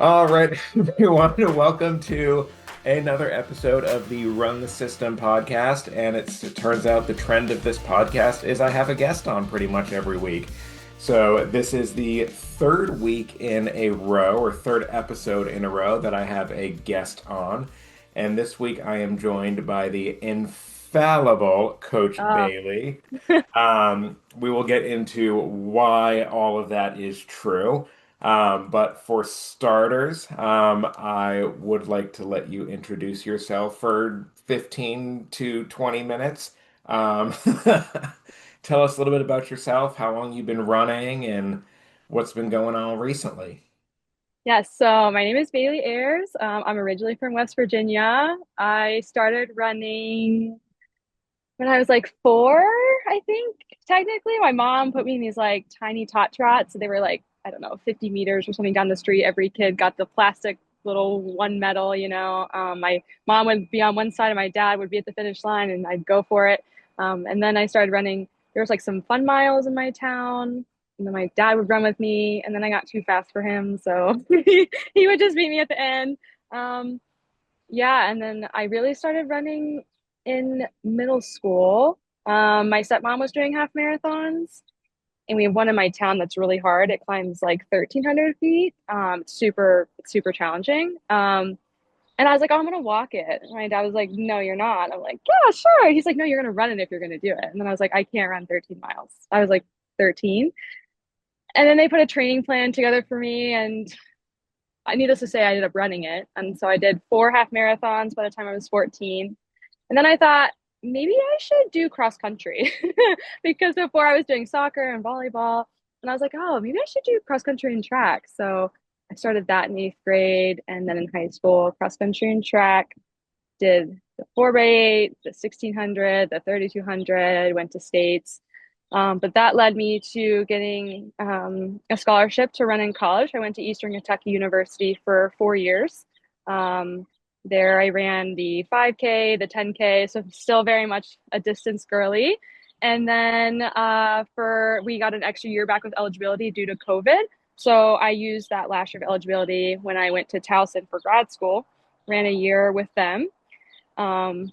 All right, everyone, welcome to another episode of the Run the System podcast. And it turns out the trend of this podcast is I have a guest on pretty much every week. So this is the third week in a row, or third episode in a row, that I have a guest on. And this week I am joined by the infallible Coach Uh, Beighley. We will get into why all of that is true. But for starters, I would like to let you introduce yourself for 15 to 20 minutes. Um, Tell us a little bit about yourself, how long you've been running, and what's been going on recently. yes, so my name is Bailey Ayers. I'm originally from West Virginia. I started running when I was like four, I think, technically. My mom put me in these like tiny tot trots. So they were like, I don't know, 50 meters or something down the street. Every kid got the plastic little one medal. My mom would be on one side and my dad would be at the finish line and I'd go for it. And then I started running. There was like some fun miles in my town. And then my dad would run with me, and then I got too fast for him, so he would just beat me at the end. Um, yeah, and then I really started running in middle school. My stepmom was doing half marathons, and we have one in my town that's really hard. It climbs like 1,300 feet. It's super challenging. And I was like, oh, I'm gonna walk it. And my dad was like, no, you're not. I'm like, yeah, sure. He's like, no, you're gonna run it if you're gonna do it. And then I was like, I can't run 13 miles. I was like 13. And then they put a training plan together for me, and needless to say, I ended up running it. And so I did four half marathons by the time I was 14. And then I thought, maybe I should do cross country because before I was doing soccer and volleyball. And I was like, oh, maybe I should do cross country and track. So I started that in eighth grade. And then in high school, cross country and track, did the 4x8, the 1600, the 3200, went to states. But that led me to getting a scholarship to run in college. I went to Eastern Kentucky University for 4 years. Um, there I ran the 5K, the 10K, so still very much a distance girly. And then we got an extra year back with eligibility due to COVID. So I used that last year of eligibility when I went to Towson for grad school, ran a year with them.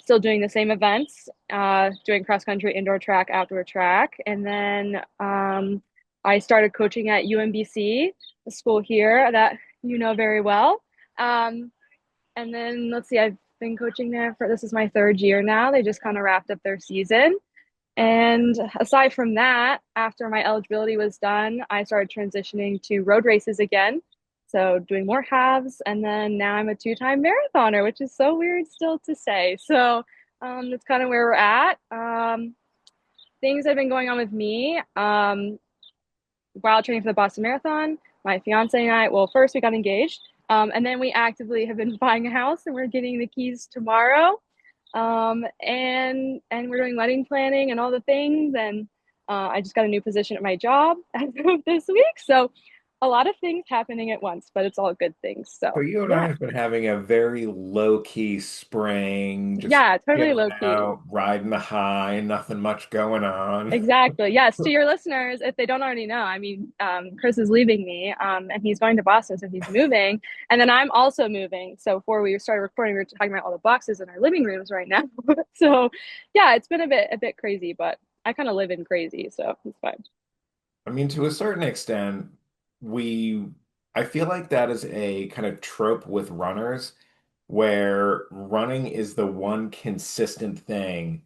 Still doing the same events, doing cross country, indoor track, outdoor track. And then I started coaching at UMBC, a school here that you know very well. Um, and then let's see, I've been coaching there for this is my third year now. They just kind of wrapped up their season. And aside from that, after my eligibility was done, I started transitioning to road races again. So doing more halves, and then now I'm a two-time marathoner, which is so weird still to say. So that's kind of where we're at. Things that have been going on with me while training for the Boston Marathon. My fiance and I, well, first we got engaged, and then we actively have been buying a house, and we're getting the keys tomorrow. And we're doing wedding planning and all the things. And I just got a new position at my job as of this week. So a lot of things happening at once, but it's all good things. So So you and I yeah, have been having a very low-key spring, just yeah, totally chilling low key. out, riding the high, nothing much going on. Exactly. Yes. To your listeners, if they don't already know, I mean, Chris is leaving me, and he's going to Boston, so he's moving, and then I'm also moving. So before we started recording, we were talking about all the boxes in our living rooms right now. So, yeah, it's been a bit crazy, but I kind of live in crazy, so it's fine. I mean, to a certain extent, we, I feel like that is a kind of trope with runners where running is the one consistent thing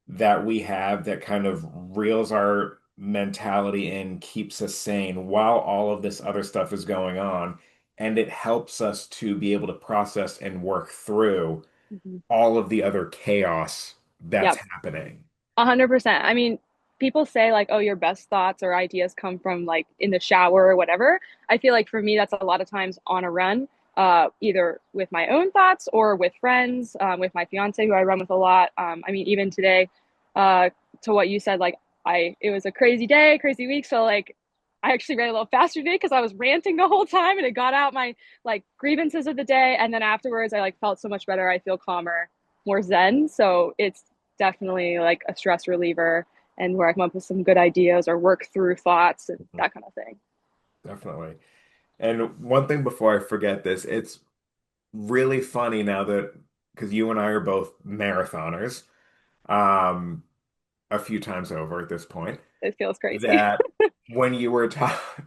that we have that kind of reels our mentality in, keeps us sane while all of this other stuff is going on. And it helps us to be able to process and work through Mhm. all of the other chaos that's Yep. happening. 100%. I mean, people say like, oh, your best thoughts or ideas come from like in the shower or whatever. I feel like for me, that's a lot of times on a run, either with my own thoughts or with friends, with my fiance who I run with a lot. I mean, even today, uh, to what you said, like it was a crazy day, crazy week. So like, I actually ran a little faster today because I was ranting the whole time and it got out my like grievances of the day. And then afterwards, I like felt so much better. I feel calmer, more zen. So it's definitely like a stress reliever and where I come up with some good ideas or work through thoughts and that kind of thing. Definitely. And one thing before I forget this, it's really funny now that because you and I are both marathoners, um, a few times over at this point, It feels crazy. that when you were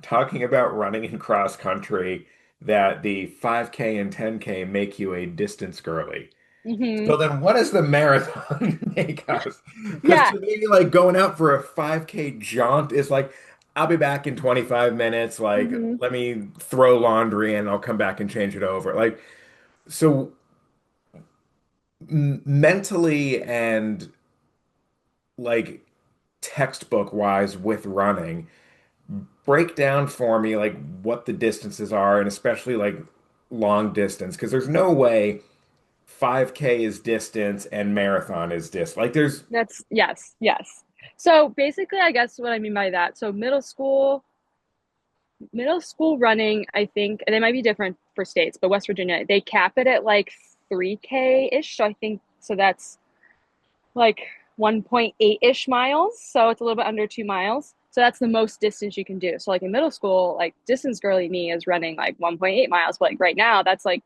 talking about running in cross country, that the 5K and 10K make you a distance girly. Hmm. So then what does the marathon make us? Because Yeah. to me, like going out for a 5K jaunt is like, I'll be back in 25 minutes. Like, Hmm. let me throw laundry and I'll come back and change it over. Like, so mentally and like textbook wise with running, break down for me like what the distances are and especially like long distance because there's no way 5K is distance and marathon is distance. Like there's That's yes, yes. So basically, I guess what I mean by that. So middle school running, I think, and it might be different for states, but West Virginia, they cap it at like 3K ish. So I think so that's like 1.8 ish miles. So it's a little bit under 2 miles. So that's the most distance you can do. So like in middle school, like distance girly me is running like 1.8 miles. But like right now, that's like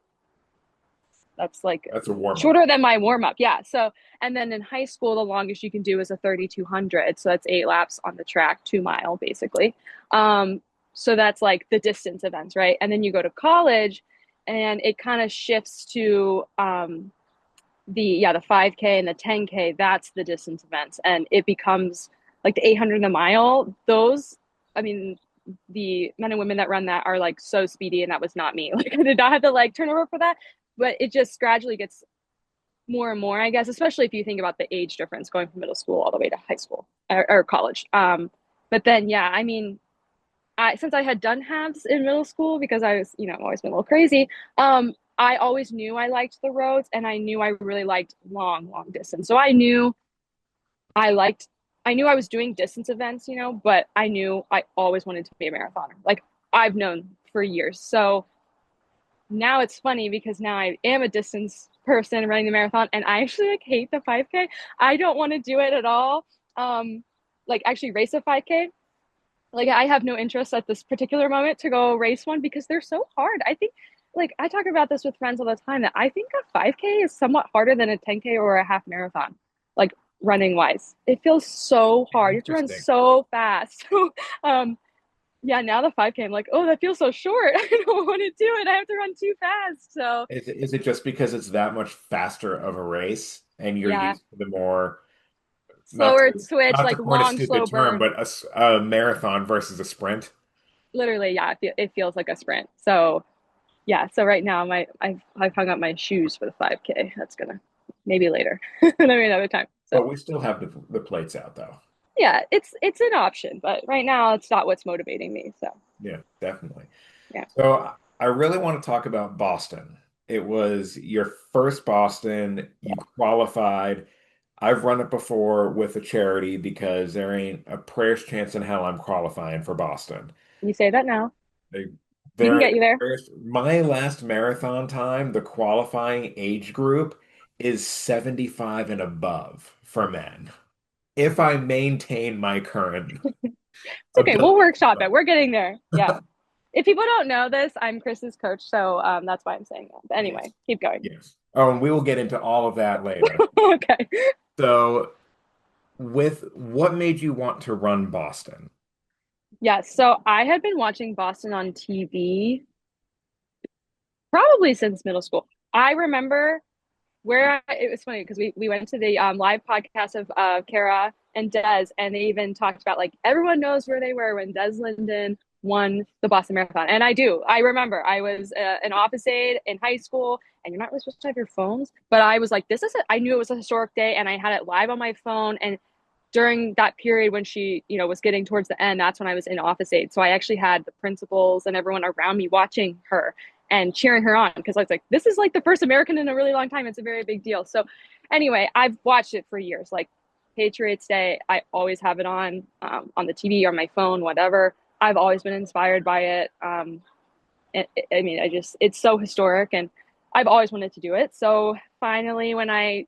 that's a warm up. shorter than my warm up. Yeah. So, and then in high school, the longest you can do is a 3,200. So that's 8 laps on the track, 2 mile basically. So that's like the distance events, right? And then you go to college and it kind of shifts to the 5K and the 10K. That's the distance events. And it becomes like the 800 and the mile. Those, I mean, the men and women that run that are like so speedy, and that was not me. Like I did not have the leg turnover for that, but it just gradually gets more and more, I guess, especially if you think about the age difference going from middle school all the way to high school or college. But then, yeah, I mean, since I had done halves in middle school because I was, always been a little crazy. I always knew I liked the roads, and I knew I really liked long, long distance. So I liked, I knew I was doing distance events, but I knew I always wanted to be a marathoner. Like I've known for years. So now it's funny because now I am a distance person running the marathon, and I actually like hate the 5K. I don't want to do it at all. Like actually race a 5K. Like I have no interest at this particular moment to go race one because they're so hard. I think like I talk about this with friends all the time that I think a 5K is somewhat harder than a 10K or a half marathon. Like running wise. It feels so hard. You have to run Interesting. so fast. So yeah, now the 5K, I'm like, oh, that feels so short. I don't want to do it. I have to run too fast. So Is it just because it's that much faster of a race and you're yeah, used to the more not slower to twitch, not to like coin a long, stupid slow term, burn. but a marathon versus a sprint? Literally, yeah, it feels like a sprint. So yeah, so right now I've hung up my shoes for the 5K. That's gonna maybe later, maybe another time. So But we still have the plates out though. yeah, it's an option, but right now it's not what's motivating me. So Yeah, definitely. yeah, So I really want to talk about Boston. It was your first Boston. You qualified. I've run it before with a charity because there ain't a prayer's chance in hell I'm qualifying for Boston. you say that now. They, We can there get you there. my last marathon time, the qualifying age group is 75 and above for men. If I maintain my current It's okay. We'll ability. workshop it. We're getting there. Yeah. If people don't know this, I'm Chris's coach, so that's why I'm saying that. But Yes. anyway, keep going. Yes. Oh, and we will get into all of that later. Okay. So, with what made you want to run Boston? Yeah, so I had been watching Boston on TV probably since middle school. I remember it was funny because we went to the live podcast of Kara and Des, and they even talked about like everyone knows where they were when Des Linden won the Boston Marathon. And I do. I remember I was an office aide in high school, and you're not really supposed to have your phones, but I was like, I knew it was a historic day, and I had it live on my phone. And during that period when she, was getting towards the end, that's when I was in office aid. So I actually had the principals and everyone around me watching her and cheering her on because I was like, this is like the first American in a really long time. It's a very big deal. So anyway, I've watched it for years. Like Patriots Day, I always have it on the TV or my phone, whatever. I've always been inspired by it. I mean, it's so historic, and I've always wanted to do it. So finally, when my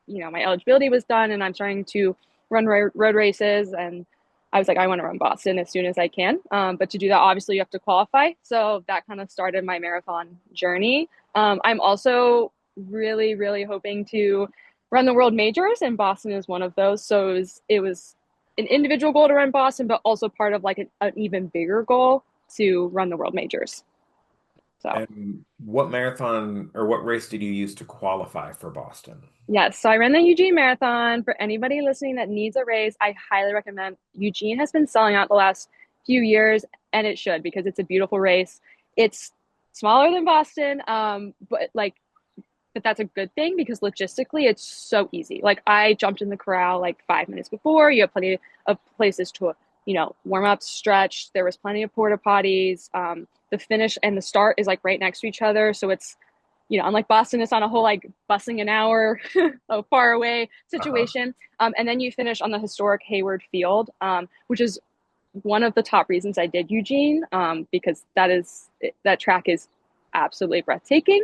eligibility was done and I'm starting to run road races, and I was like, I want to run Boston as soon as I can. But to do that, obviously, you have to qualify. So that kind of started my marathon journey. I'm also really, really hoping to run the world majors, and Boston is one of those. So it was an individual goal to run Boston, but also part of like an even bigger goal to run the world majors. So And what marathon or what race did you use to qualify for Boston? yes, so I ran the Eugene Marathon. For anybody listening that needs a race, I highly recommend. Eugene has been selling out the last few years, and it should because it's a beautiful race. It's smaller than Boston, but that's a good thing because logistically it's so easy. Like I jumped in the corral like 5 minutes before. You have plenty of places to, warm up, stretch. There was plenty of porta potties. The finish and the start is like right next to each other, so it's unlike Boston, it's on a whole like busing an hour a far away Uh-huh. situation. And then you finish on the historic Hayward Field, which is one of the top reasons I did Eugene, because that track is absolutely breathtaking.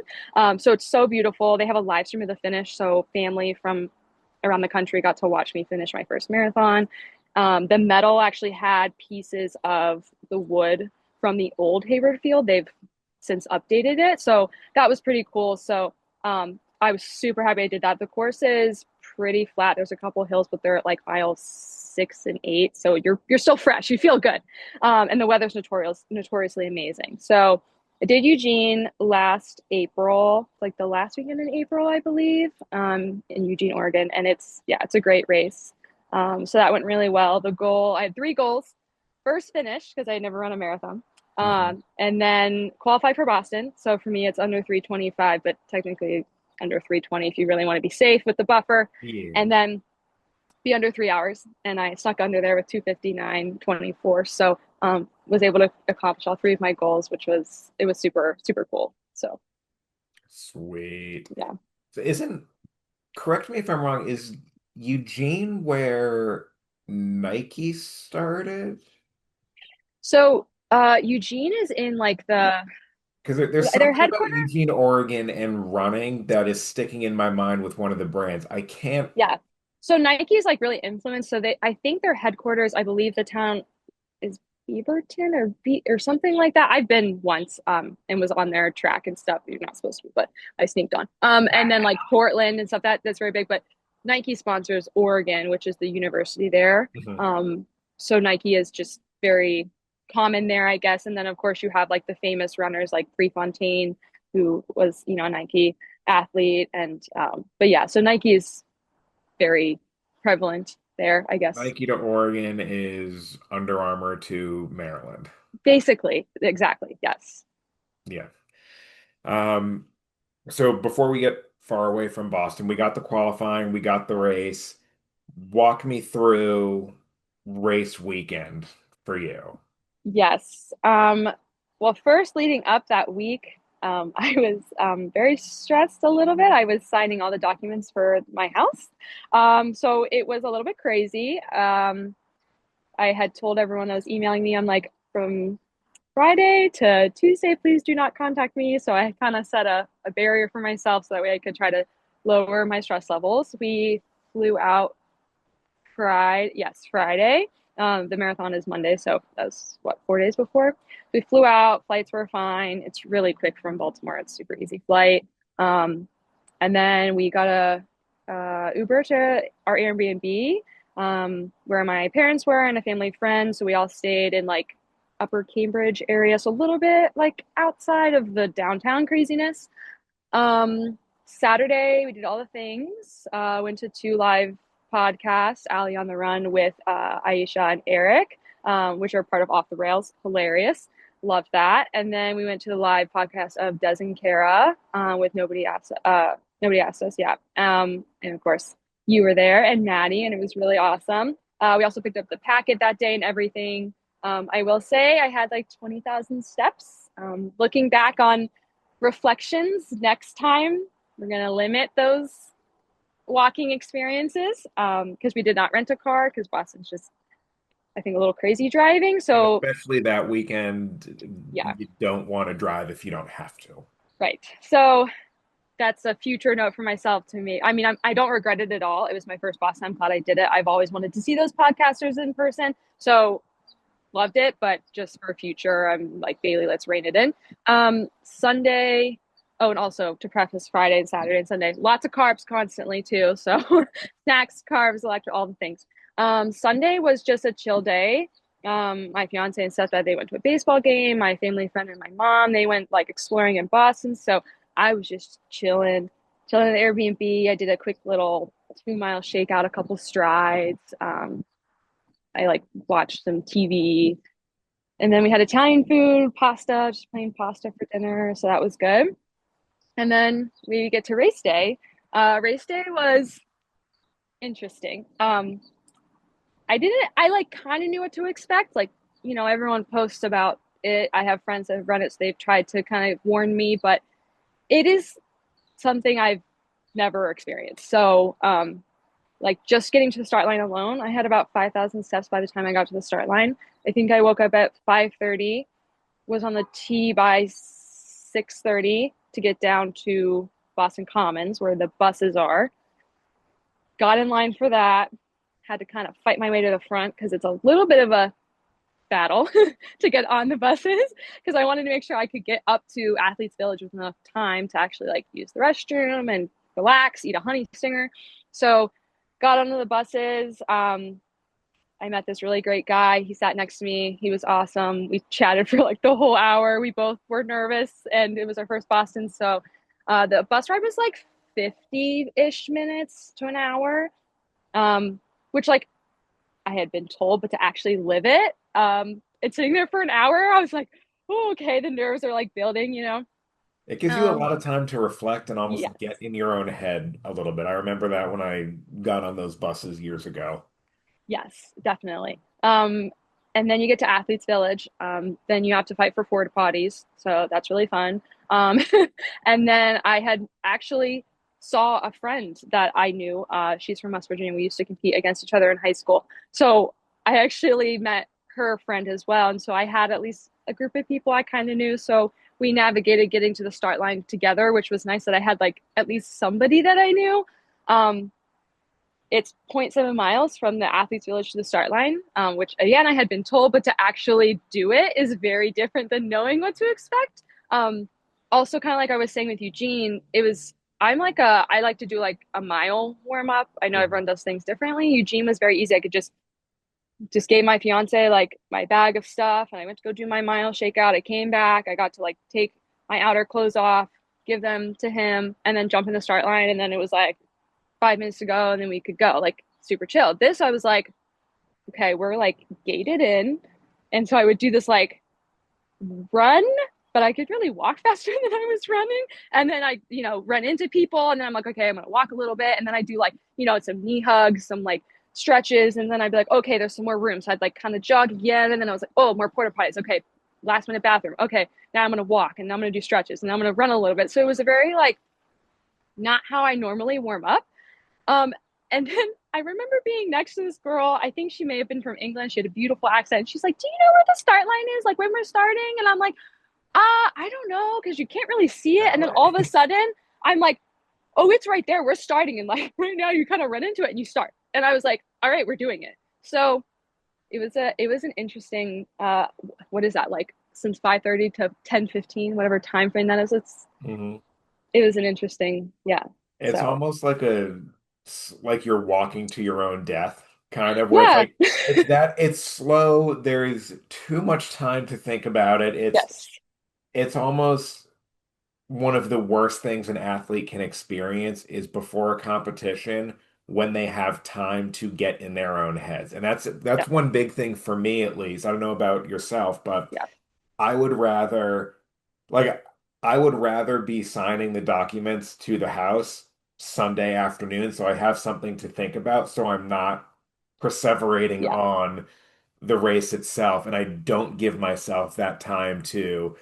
So it's so beautiful. They have a live stream of the finish, so family from around the country got to watch me finish my first marathon. The medal actually had pieces of the wood from the old Hayward Field. They've since updated it, so that was pretty cool. So I was super happy I did that. The course is pretty flat. There's a couple hills, but they're at like mile 6 and 8, so you're still fresh. You feel good, and the weather's notoriously amazing. So I did Eugene last April, like the last weekend in April, I believe, in Eugene, Oregon, and it's a great race. So that went really well. I had three goals: first finish because I had never run a marathon, Mhm. and then qualify for Boston. So for me, it's under 3:25, but technically under 3:20 if you really want to be safe with the buffer, Yeah. and then be under 3 hours. And I snuck under there with 2:59:24. So was able to accomplish all three of my goals, which was super, super cool. So Sweet. yeah. So correct me if I'm wrong, is Eugene where Nike started? So Eugene is in like Because there's their something about headquarters. Eugene, Oregon and running that is sticking in my mind with one of the brands. I can't. Yeah. So Nike is like really influenced. So I think their headquarters, I believe the town is Beaverton or something like that. I've been once and was on their track and stuff. You're not supposed to, but I sneaked on. And then like Portland and stuff that's very big. But Nike sponsors Oregon, which is the university there. Mhm. So Nike is just very common there, I guess. And then of course you have like the famous runners like Prefontaine, who was a Nike athlete, and but yeah, so Nike is very prevalent there, I guess. Nike to Oregon is Under Armour to Maryland. Basically, exactly. Yes. Yeah. Um, so before we get far away from Boston, we got the qualifying, we got the race. Walk me through race weekend for you. Yes. Well, first, leading up that week, I was very stressed a little bit. I was signing all the documents for my house. So it was a little bit crazy. I had told everyone that was emailing me, I'm like, from Friday to Tuesday, please do not contact me. So I kind of set a barrier for myself so that way I could try to lower my stress levels. We flew out Friday. The marathon is Monday, so that was what, 4 days before. We flew out. Flights were fine. It's really quick from Baltimore. It's super easy flight. Um, and then we got a Uber to our Airbnb, where my parents were and a family friend. So we all stayed in like Upper Cambridge area, so a little bit like outside of the downtown craziness. Saturday, we did all the things. Went to two live podcasts, Ali on the Run with Aisha and Eric, which are part of Off the Rails. Hilarious. Loved that. And then we went to the live podcast of Des and Kara with Nobody Asked Us. Yeah. And of course, you were there and Maddie, and it was really awesome. We also picked up the packet that day and everything. I will say I had like 20,000 steps. Looking back on reflections next time, we're going to limit those walking experiences because we did not rent a car because Boston's just, I think, a little crazy driving. And So, especially that weekend, yeah, you don't want to drive if you don't have to. right. So, that's a future note for myself to me. I mean, I don't regret it at all. It was my first Boston. I'm glad I did it. I've always wanted to see those podcasters in person. So loved it, but just for future, I'm like, Beighley, let's rein it in. Sunday, oh, and also to preface Friday and Saturday and Sunday, lots of carbs constantly too. So snacks, carbs, electric, all the things. Sunday was just a chill day. My fiance and Seth, they went to a baseball game. My family friend and my mom, they went like exploring in Boston. So I was just chilling at the Airbnb. I did a quick little 2 mile shakeout, a couple strides. I like watched some TV, and then we had Italian food, pasta, just plain pasta for dinner. So that was good. And then we get to race day. Race day was interesting. I like kind of knew what to expect. Like, everyone posts about it. I have friends that have run it, so they've tried to kind of warn me, but it is something I've never experienced. So, like just getting to the start line alone, I had about 5,000 steps by the time I got to the start line. I think I woke up at 5:30, was on the T by 6:30 to get down to Boston Commons where the buses are. Got in line for that. Had to kind of fight my way to the front because it's a little bit of a battle to get on the buses because I wanted to make sure I could get up to Athletes Village with enough time to actually like use the restroom and relax, eat a honey stinger. So got onto the buses. I met this really great guy. He sat next to me. He was awesome. We chatted for like the whole hour. We both were nervous, and it was our first Boston. So the bus ride was like 50-ish minutes to an hour, which like I had been told, but to actually live it, and sitting there for an hour, I was like, oh, okay, the nerves are like building. It gives you a Um, lot of time to reflect and almost yes, get in your own head a little bit. I remember that when I got on those buses years ago. yes, definitely. And then you get to Athletes Village. Then you have to fight for porta potties, so that's really fun. Um, and then I had actually saw a friend that I knew. She's from West Virginia. We used to compete against each other in high school. So I actually met her friend as well, and so I had at least a group of people I kind of knew. So we navigated getting to the start line together, which was nice that I had like at least somebody that I knew. Um, it's zero point 0.7 miles from the athletes village to the start line, which again I had been told, but to actually do it is very different than knowing what to expect. Um, also kind of like I was saying with Eugene, I like to do like a mile warm up. I know everyone does things differently. Eugene was very easy. I could just gave my fiance like my bag of stuff, and I went to go do my mile shakeout. I came back, I got to like take my outer clothes off, give them to him, and then jump in the start line, and then it was like 5 minutes to go, and then we could go, like super chill. This I was like, okay, we're like gated in, and so I would do this like run, but I could really walk faster than I was running. And then I, run into people, and then I'm like, okay, I'm gonna walk a little bit, and then I do like, some knee hugs, some like stretches, and then I'd be like, okay, there's some more room. So I'd like kind of jog again, and then I was like, oh, more porta potties. Okay, last minute bathroom. Okay, now I'm gonna walk, and I'm gonna do stretches, and I'm gonna run a little bit. So it was a very like not how I normally warm up. Um, and then I remember being next to this girl. I think she may have been from England. She had a beautiful accent. She's like, "Do you know where the start line is? Like when we're starting?" And I'm like, I don't know, because you can't really see it." And then all of a sudden, I'm like, "Oh, it's right there. We're starting." And like right now, you kind of run into it and you start. And I was like, "All right, we're doing it." So it was an interesting. What is that like? Since 5:30 to 10:15, whatever time frame that is, Mhm. it was an interesting, yeah. It's So almost like you're walking to your own death, kind of, where it's yeah, like it's slow. There is too much time to think about it. yes, It's almost one of the worst things an athlete can experience is before a competition when they have time to get in their own heads. And yeah, that's one big thing for me at least. I don't know about yourself, but yeah. I would rather like I would rather be signing the documents to the house Sunday afternoon so I have something to think about so I'm not perseverating Yeah. on the race itself and I don't give myself that time to,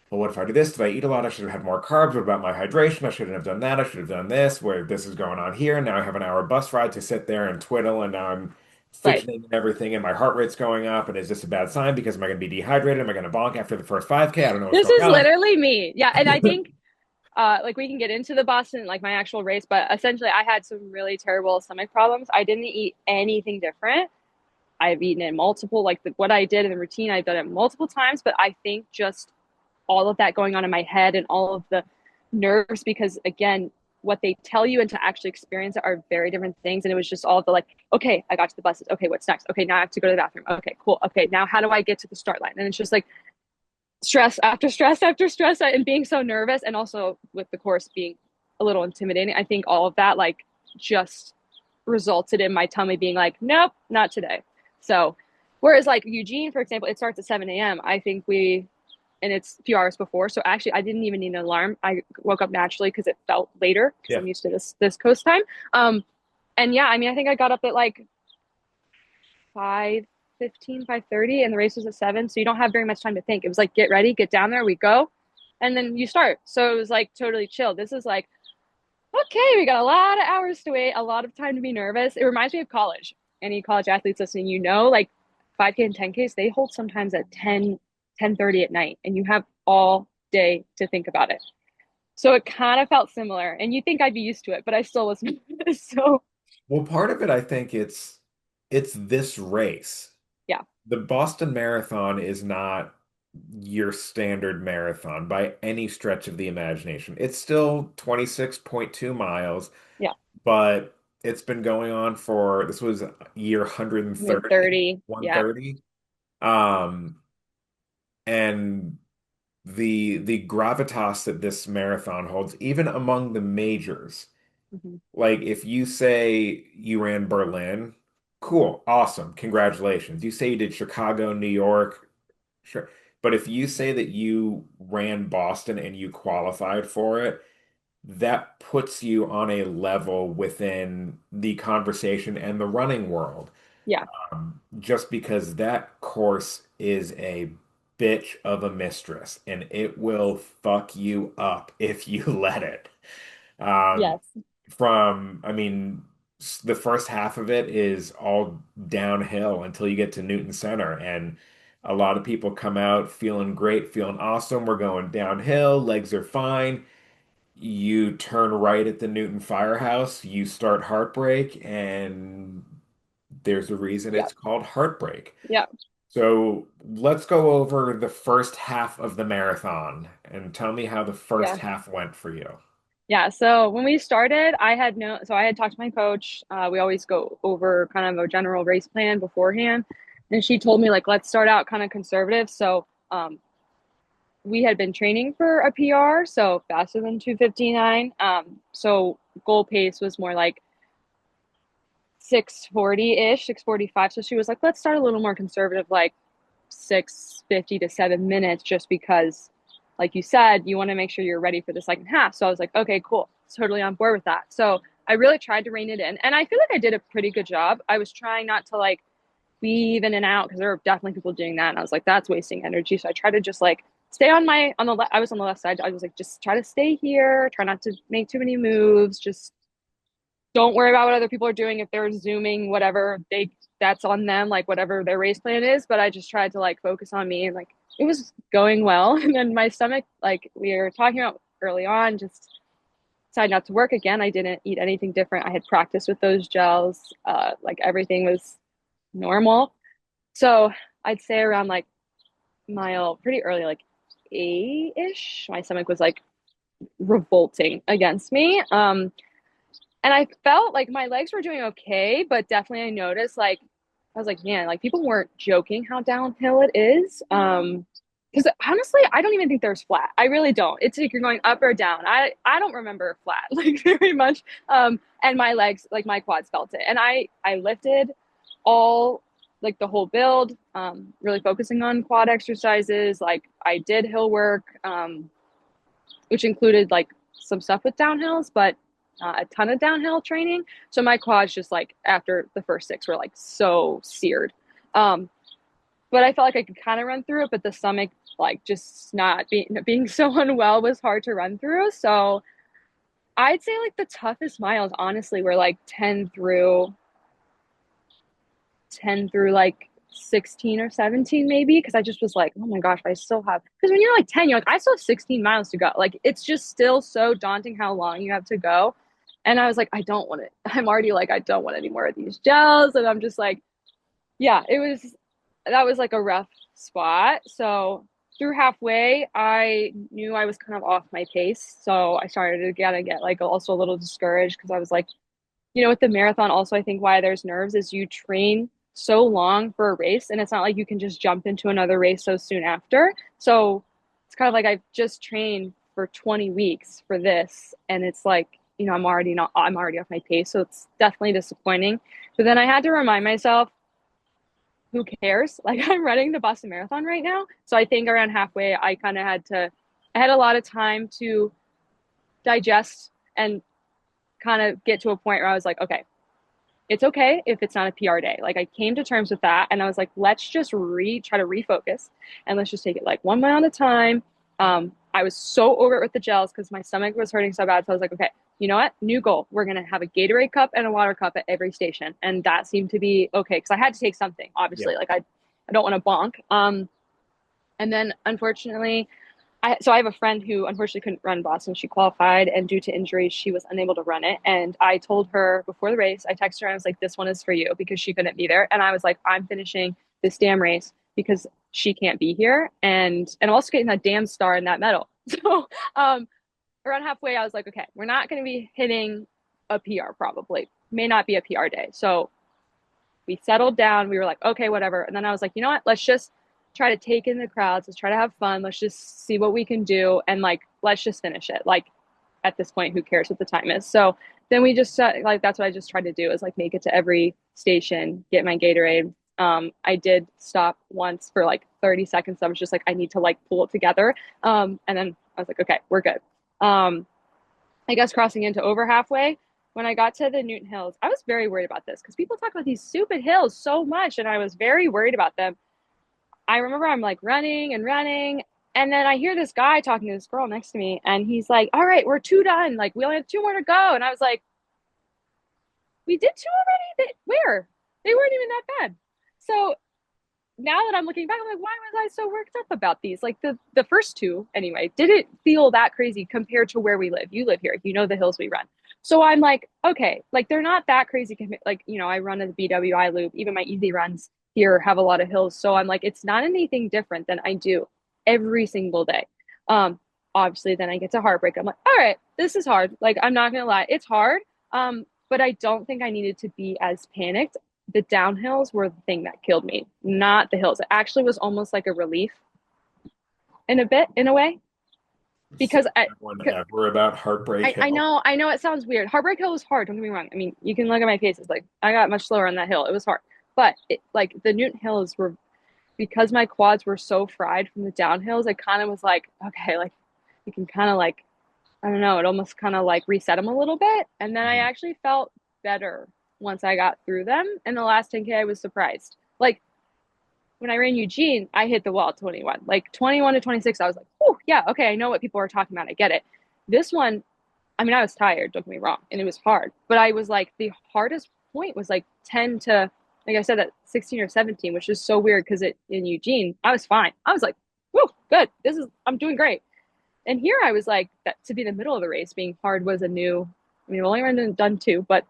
well, what if I do this? Did I eat a lot? I should have had more carbs. What about my hydration? I shouldn't have done that. I should have done this. Where this is going on here. Now I have an hour bus ride to sit there and twiddle, and now I'm Right. fidgeting and everything, and my heart rate's going up. And is this a bad sign? Because am I going to be dehydrated? Am I going to bonk after the first 5K? I don't know what's This going is on. literally me. Yeah. And I think Like we can get into the Boston, like my actual race, but essentially I had some really terrible stomach problems. I didn't eat anything different. I've eaten it multiple, like what I did in the routine, I've done it multiple times, but I think just all of that going on in my head and all of the nerves, because again, what they tell you and to actually experience it are very different things. And it was just all the like, okay, I got to the buses. Okay, what's next? Okay, now I have to go to the bathroom. Okay, cool. Okay, now how do I get to the start line? And it's just like stress after stress after stress and being so nervous. And also with the course being a little intimidating, I think all of that like just resulted in my tummy being like, nope, not today. So, whereas like Eugene, for example, it starts at 7 a.m. I think and it's a few hours before. So actually, I didn't even need an alarm. I woke up naturally because it felt later because Yeah. I'm used to this coast time. And yeah, I mean, I think I got up at like 5:15, 5:30, and the race was at 7. So you don't have very much time to think. It was like, get ready, get down there, we go, and then you start. So it was like totally chill. This is like, okay, we got a lot of hours to wait, a lot of time to be nervous. It reminds me of college. Any college athletes listening, like 5K and 10Ks, they hold sometimes at 10:30 at night, and you have all day to think about it. So it kind of felt similar. And you think I'd be used to it, but I still was nervous. So Well, part of it, I think it's this race. yeah. The Boston Marathon is not your standard marathon by any stretch of the imagination. It's still 26.2 miles, Yeah. but it's been going on for this was year Mid 130, 30. Yeah. 130. Um, and the gravitas that this marathon holds, even among the majors. Hmm. Like if you say you ran Berlin, cool, awesome, congratulations. You say you did Chicago, New York, sure. But if you say that you ran Boston and you qualified for it, that puts you on a level within the conversation and the running world. Yeah. Just because that course is a bitch of a mistress and it will fuck you up if you let it. Um, Yes. I mean, the first half of it is all downhill until you get to Newton Center. And a lot of people come out feeling great, feeling awesome. We're going downhill, legs are fine. You turn right at the Newton Firehouse, you start Heartbreak, and there's a reason Yeah. it's called Heartbreak. Yeah. So let's go over the first half of the marathon and tell me how the first Yeah. half went for you. Yeah, so when we started, I had talked to my coach. We always go over kind of a general race plan beforehand. And she told me, like, let's start out kind of conservative. So we had been training for a PR, so faster than 2:59. So goal pace was more like 6:40-ish, 6:45. So she was like, let's start a little more conservative, like 6:50 to 7 minutes, just because, like you said, you want to make sure you're ready for the second half. So I was like, okay, cool. Totally on board with that. So I really tried to rein it in. And I feel like I did a pretty good job. I was trying not to like weave in and out because there were definitely people doing that. And I was like, that's wasting energy. So I tried to just like stay on the left. I was on the left side. I was like, just try to stay here. Try not to make too many moves. Just don't worry about what other people are doing. If they're zooming, whatever, that's on them, like whatever their race plan is. But I just tried to like focus on me, and like it was going well. And then my stomach, like we were talking about early on, just decided not to work again. I didn't eat anything different. I had practiced with those gels. Like everything was normal. So I'd say around like mile pretty early, like 8-ish, my stomach was like revolting against me. And I felt like my legs were doing okay, but definitely I noticed like I was like, man, like people weren't joking how downhill it is. Because honestly, I don't even think there's flat. I really don't. It's like you're going up or down. I don't remember flat like very much. And my legs, like my quads felt it. And I lifted all like the whole build, really focusing on quad exercises. Like I did hill work, which included like some stuff with downhills, but a ton of downhill training. So my quads just like after the first six were like so seared. Um, but I felt like I could kind of run through it, but the stomach like just not being so unwell was hard to run through. So I'd say like the toughest miles honestly were like 10 through like 16 or 17 maybe, because I just was like, oh my gosh, I still have, because when you're like 10, you're like, I still have 16 miles to go. Like it's just still so daunting how long you have to go. And I was like, I don't want it. I'm already like, I don't want any more of these gels. And I'm just like, yeah, it was, that was like a rough spot. So through halfway, I knew I was kind of off my pace. So I started to get like also a little discouraged because I was like, with the marathon, also, I think why there's nerves is you train so long for a race, and it's not like you can just jump into another race so soon after. So it's kind of like I've just trained for 20 weeks for this, and it's like, I'm already off my pace. So it's definitely disappointing. But then I had to remind myself, who cares? Like I'm running the Boston Marathon right now. So I think around halfway, I had a lot of time to digest and kind of get to a point where I was like, okay, it's okay if it's not a PR day. Like I came to terms with that and I was like, let's just try to refocus and let's just take it like one mile at a time. I was so over it with the gels because my stomach was hurting so bad. So I was like, okay, you know what? New goal. We're gonna have a Gatorade cup and a water cup at every station. And that seemed to be okay because I had to take something, Yeah. obviously. Like I don't want to bonk. And then unfortunately so I have a friend who unfortunately couldn't run Boston. She qualified, and due to injuries, she was unable to run it. And I told her before the race, I texted her and I was like, "This one is for you," because she couldn't be there. And I was like, "I'm finishing this damn race because she can't be here, and I'm also getting that damn star in that medal." So um, around halfway, I was like, "Okay, we're not going to be hitting a PR probably. May not be a PR day." So we settled down. We were like, okay, whatever. And then I was like, you know what? Let's just try to take in the crowds. Let's try to have fun. Let's just see what we can do. And like, let's just finish it. Like at this point, who cares what the time is? So then we just like, that's what I just tried to do is like make it to every station, get my Gatorade. I did stop once for like 30 seconds. I was just like, I need to like pull it together. And then I was like, okay, we're good. Um, I guess crossing into over halfway, when I got to the Newton Hills, I was very worried about this because people talk about these stupid hills so much, and I was very worried about them. I remember I'm like running and running, and then I hear this guy talking to this girl next to me, and he's like, "All right, we're two done. Like we only have two more to go." And I was like, "We did two already? Where? They weren't even that bad." So now that I'm looking back, I'm like, why was I so worked up about these? Like the first two, anyway, didn't feel that crazy compared to where we live. You live here, you know the hills we run. So I'm like, okay, like they're not that crazy. Like I run the BWI loop. Even my easy runs here have a lot of hills. So I'm like, it's not anything different than I do every single day. Um, Obviously, then I get to heartbreak. I'm like, all right, this is hard. Like I'm not gonna lie, it's hard. But I don't think I needed to be as panicked. The downhills were the thing that killed me, not the hills. It actually was almost like a relief in a way, Say because I, that one ever about Heartbreak I, I Hill. know, I know it sounds weird. Heartbreak Hill was hard. Don't get me wrong. I mean, you can look at my face. It's like I got much slower on that hill. It was hard, but like the Newton Hills were because my quads were so fried from the downhills. It kind of was like okay, like you can kind of like I don't know. It almost kind of like reset them a little bit, and then I Mhm. actually felt better once I got through them. And the last 10K, I was surprised. Like when I ran Eugene, I hit the wall at 21. Like 21 to 26, I was like, oh, yeah, okay, I know what people are talking about. I get it. This one, I mean, I was tired, don't get me wrong, and it was hard. But I was like, the hardest point was like 10 to, like I said, that 16 or 17, which is so weird because in Eugene, I was fine. I was like, whoa, good. I'm doing great. And here I was like, that to be in the middle of the race being hard was a new, I mean, I've only done two, but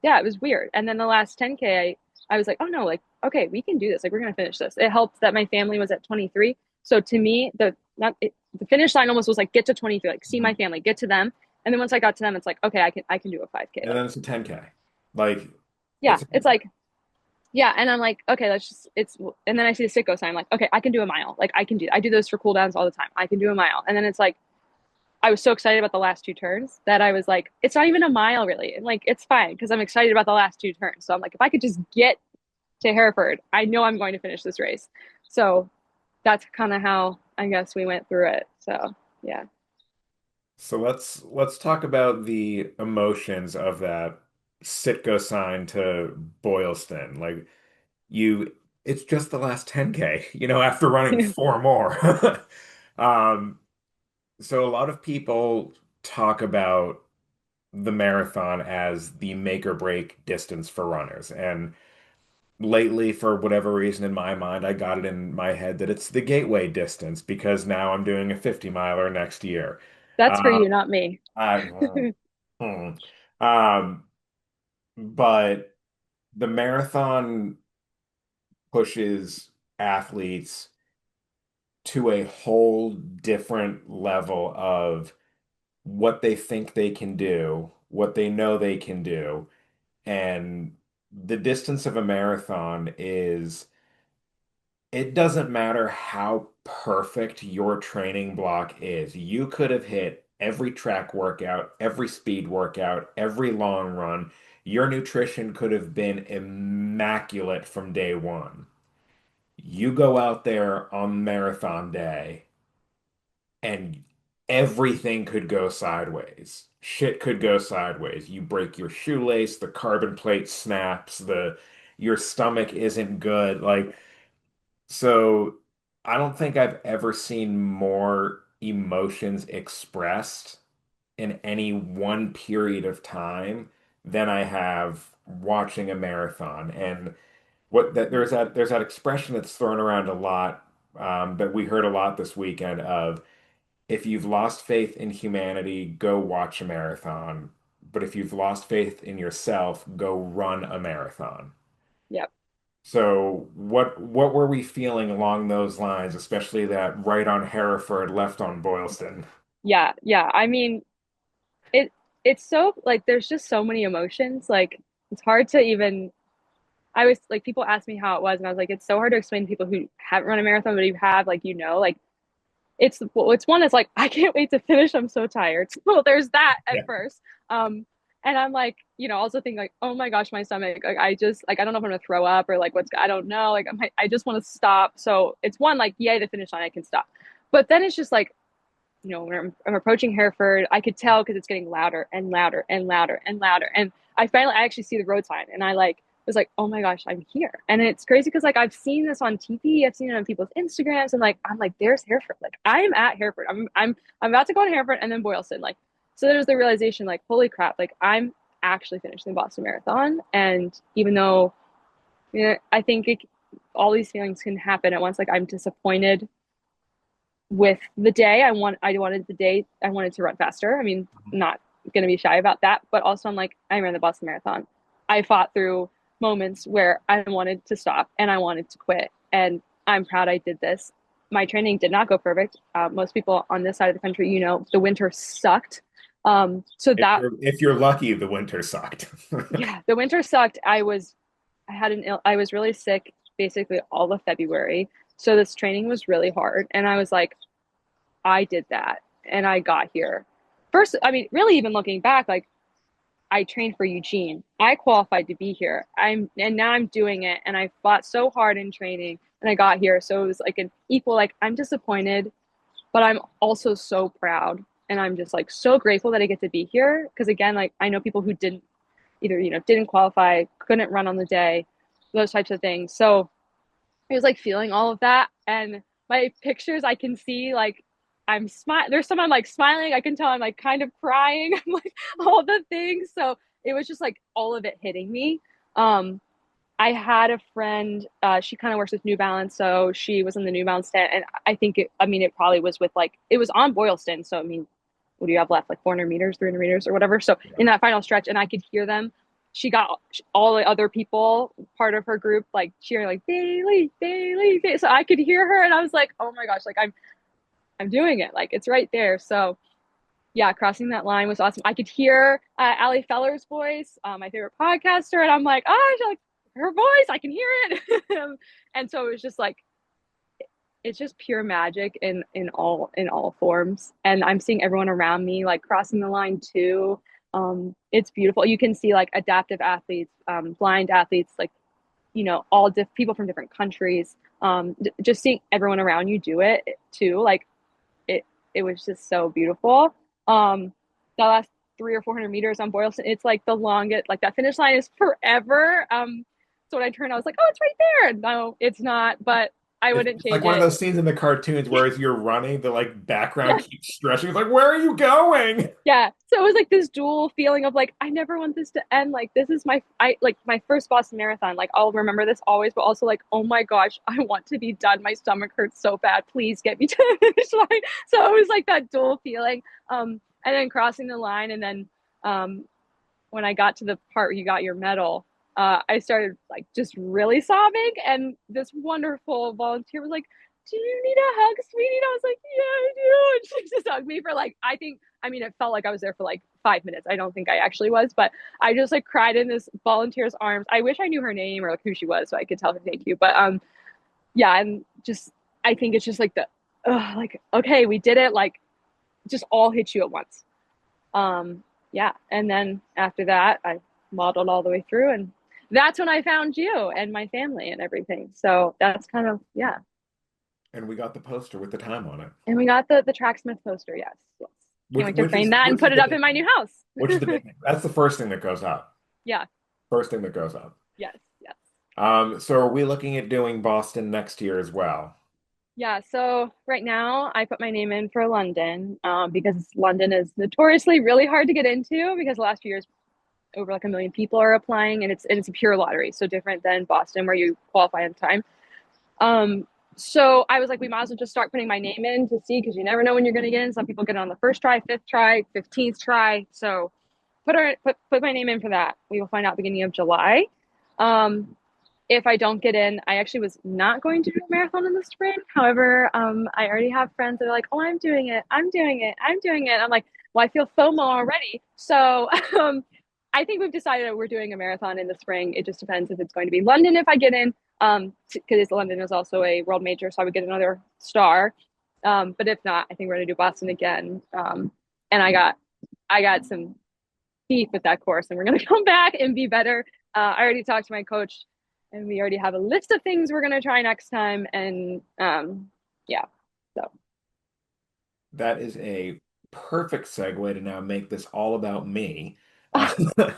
yeah, it was weird. And then the last 10K, I was like, oh no, like, okay, we can do this. Like, we're going to finish this. It helped that my family was at 23. So to me, the finish line almost was like, get to 23, like, see my Mhm. family, get to them. And then once I got to them, it's like, okay, I can do a 5K. And Like, then it's a 10K. Like yeah, it's it's like, yeah. And I'm like, okay, and then I see the sicko sign. I'm like, okay, I can do a mile. Like, I do those for cool downs all the time. I can do a mile. And then it's like, I was so excited about the last two turns that I was like, it's not even a mile really. And like, it's fine because I'm excited about the last two turns. So I'm like, if I could just get to Hereford, I know I'm going to finish this race. So that's kind of how I guess we went through it. So yeah. So let's talk about the emotions of that Sitgo sign to Boylston. Like you it's just the last 10K, after running four more. Um, so a lot of people talk about the marathon as the make or break distance for runners. And lately, for whatever reason in my mind, I got it in my head that it's the gateway distance because now I'm doing a 50 miler next year. That's for Uh, you, not me. I, hmm. Um, but the marathon pushes athletes to a whole different level of what they think they can do, what they know they can do. And the distance of a marathon is, it doesn't matter how perfect your training block is. You could have hit every track workout, every speed workout, every long run. Your nutrition could have been immaculate from day one. You go out there on marathon day and everything could go sideways. Shit could go sideways. You break your shoelace, the carbon plate snaps, the your stomach isn't good. Like, so I don't think I've ever seen more emotions expressed in any one period of time than I have watching a marathon. And what that there's that expression that's thrown around a lot, that we heard a lot this weekend of, if you've lost faith in humanity, go watch a marathon. But if you've lost faith in yourself, go run a marathon. Yep. So what were we feeling along those lines, especially that right on Hereford, left on Boylston? Yeah, yeah. I mean, it it's so like there's just so many emotions. Like it's hard to even I was like people ask me how it was and I was like it's so hard to explain to people who haven't run a marathon but you have like like it's well, it's one that's like I can't wait to finish. I'm so tired. Well, there's that at Yeah. first. And I'm like, also think like, oh my gosh, my stomach. Like I just like I don't know if I'm gonna throw up or like what's I don't know. Like I just want to stop. So it's one like yay the finish line I can stop. But then it's just like when I'm approaching Hereford, I could tell because it's getting louder and louder and louder and louder. And I actually see the road sign and I like was like, oh my gosh, I'm here. And it's crazy because like I've seen this on TV, I've seen it on people's Instagrams, and like I'm like, there's Hereford. Like I'm at Hereford. I'm about to go to Hereford and then Boylston. Like so there's the realization, like, holy crap, like I'm actually finishing the Boston Marathon. And even though I think all these feelings can happen at once, like I'm disappointed with the day. I wanted the day I wanted to run faster. I mean, I'm not gonna be shy about that, but also I'm like, I ran the Boston Marathon. I fought through moments where I wanted to stop and I wanted to quit. And I'm proud I did this. My training did not go perfect. Most people on this side of the country, the winter sucked. So that If you're lucky, the winter sucked. yeah, the winter sucked. I was really sick basically all of February. So this training was really hard. And I was like, I did that and I got here. First, I mean, really even looking back, like I trained for Eugene. I qualified to be here. And now I'm doing it and I fought so hard in training and I got here. So it was like an equal like I'm disappointed, but I'm also so proud and I'm just like so grateful that I get to be here because again, like I know people who didn't either, didn't qualify, couldn't run on the day, those types of things. So I was like feeling all of that. And my pictures, I can see like I'm smile. There's some I'm like smiling. I can tell I'm like kind of crying. I'm like all the things. So it was just like all of it hitting me. Um, I had a friend. She kind of works with New Balance, so she was in the New Balance tent, and I think it. I mean, it probably was with like it was on Boylston. So I mean, what do you have left? Like 400 meters, 300 meters, or whatever. So in that final stretch, and I could hear them. She got all the other people, part of her group, like cheering, like Beighley, Beighley, Beighley. So I could hear her, and I was like, oh my gosh, like I'm doing it, like it's right there. So yeah, crossing that line was awesome. I could hear Ali Feller's voice, my favorite podcaster, and I'm like, oh, like her voice, I can hear it. And so it was just like it's just pure magic in all forms. And I'm seeing everyone around me like crossing the line too. It's beautiful. You can see like adaptive athletes, blind athletes, like all people from different countries. Just seeing everyone around you do it too, like it it was just so beautiful. The last 300 or 400 meters on Boylston, it's like the longest. Like that finish line is forever. So when I turned, I was like, "Oh, it's right there." No, it's not. But I It's, wouldn't it's like change one of it. those scenes in the cartoons where as you're running, the like background Yeah. keeps stretching. It's like, where are you going? Yeah. So it was like this dual feeling of like, I never want this to end. Like this is I like my first Boston Marathon. Like I'll remember this always, but also like, oh my gosh, I want to be done. My stomach hurts so bad. Please get me to the finish line. So it was like that dual feeling. And then crossing the line, and then when I got to the part where you got your medal, I started like just really sobbing, and this wonderful volunteer was like, "Do you need a hug, sweetie?" And I was like, "Yeah, I do." And she just hugged me for like, I mean, it felt like I was there for like 5 minutes. I don't think I actually was, but I just like cried in this volunteer's arms. I wish I knew her name or like who she was so I could tell her thank you. But yeah, and just I think it's just like like okay, we did it. Like just all hit you at once. Yeah, and then after that, I modeled all the way through, and that's when I found you and my family and everything. So that's kind of yeah. And we got the poster with the time on it. And we got the Tracksmith poster. Yes, yes. Can't Which wait to which frame is that and which put is it the up in big my thing? new house. Which is the big thing? That's the first thing that goes up. Yeah. First thing that goes up. Yes. Yes. So are we looking at doing Boston next year as well? Yeah. So right now, I put my name in for London because London is notoriously really hard to get into because the last few years over like a million people are applying, and it's a pure lottery, so different than Boston where you qualify on time. So I was like, we might as well just start putting my name in to see because you never know when you're going to get in. Some people get it on the first try, fifth try, 15th try. So put my name in for that. We will find out beginning of July. Um, if I don't get in, I actually was not going to do a marathon in the spring. However, I already have friends that are like, "Oh, I'm doing it. I'm doing it. I'm doing it." I'm like, "Well, I feel FOMO already." So, I think we've decided that we're doing a marathon in the spring. It just depends if it's going to be London if I get in, because London is also a world major, so I would get another star. But if not, I think we're going to do Boston again. And I got some beef with that course, and we're going to come back and be better. I already talked to my coach, and we already have a list of things we're going to try next time. And yeah, so That is a perfect segue to now make this all about me. So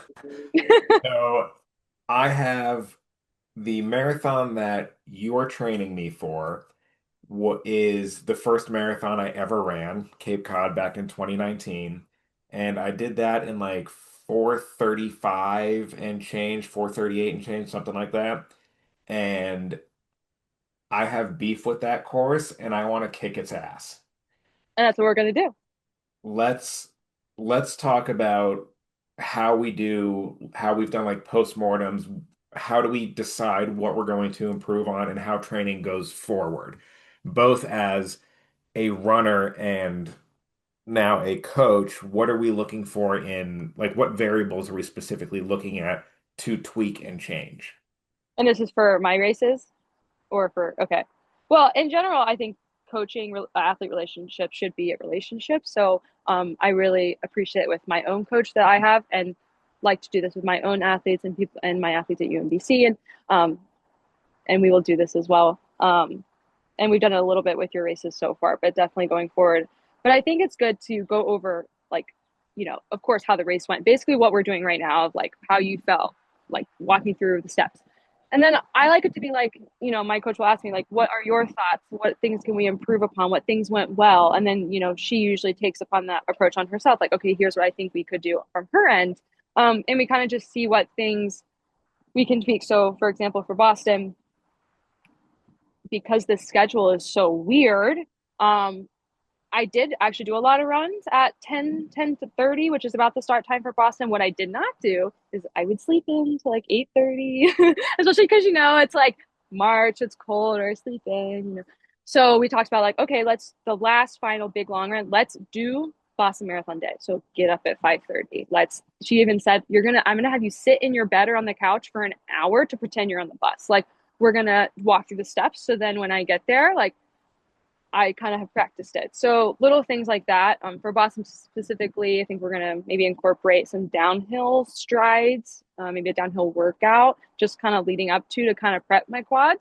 I have the marathon that you're training me for. What is the first marathon I ever ran, Cape Cod back in 2019. And I did that in like 4:35 and change, 4:38 and change, something like that. And I have beef with that course and I want to kick its ass. and that's what we're going to do. Let's let's talk about how we've done like postmortems. How do we decide what we're going to improve on and how training goes forward, both as a runner and now a coach? What are we looking for in like what variables are we specifically looking at to tweak and change? And this is for my races or for okay. Well, in general, I think coaching athlete relationships should be a relationship. So I really appreciate it with my own coach that I have, and like to do this with my own athletes and people and my athletes at UMBC, um, and we will do this as well. And we've done it a little bit with your races so far, but definitely going forward. But I think it's good to go over like, of course, how the race went. Basically, what we're doing right now of like how you felt, like walking through the steps. And then I like it to be like, my coach will ask me like, what are your thoughts? What things can we improve upon? What things went well? And then, she usually takes upon that approach on herself. Like, okay, here's what I think we could do from her end. And we kind of just see what things we can tweak. So, for example, for Boston, because the schedule is so weird, I did actually do a lot of runs at 10 to 30, which is about the start time for Boston. What I did not do is I would sleep in to like 8:30, especially because, it's like March, it's cold, or sleep in. So we talked about like, okay, the last final big long run, let's do Boston Marathon Day. So get up at 5:30. She even said, I'm going to have you sit in your bed or on the couch for an hour to pretend you're on the bus. Like, we're going to walk through the steps. So then when I get there, like, I kind of have practiced it. So little things like that. For Boston specifically, I think we're going to maybe incorporate some downhill strides, maybe a downhill workout, just kind of leading up to kind of prep my quads.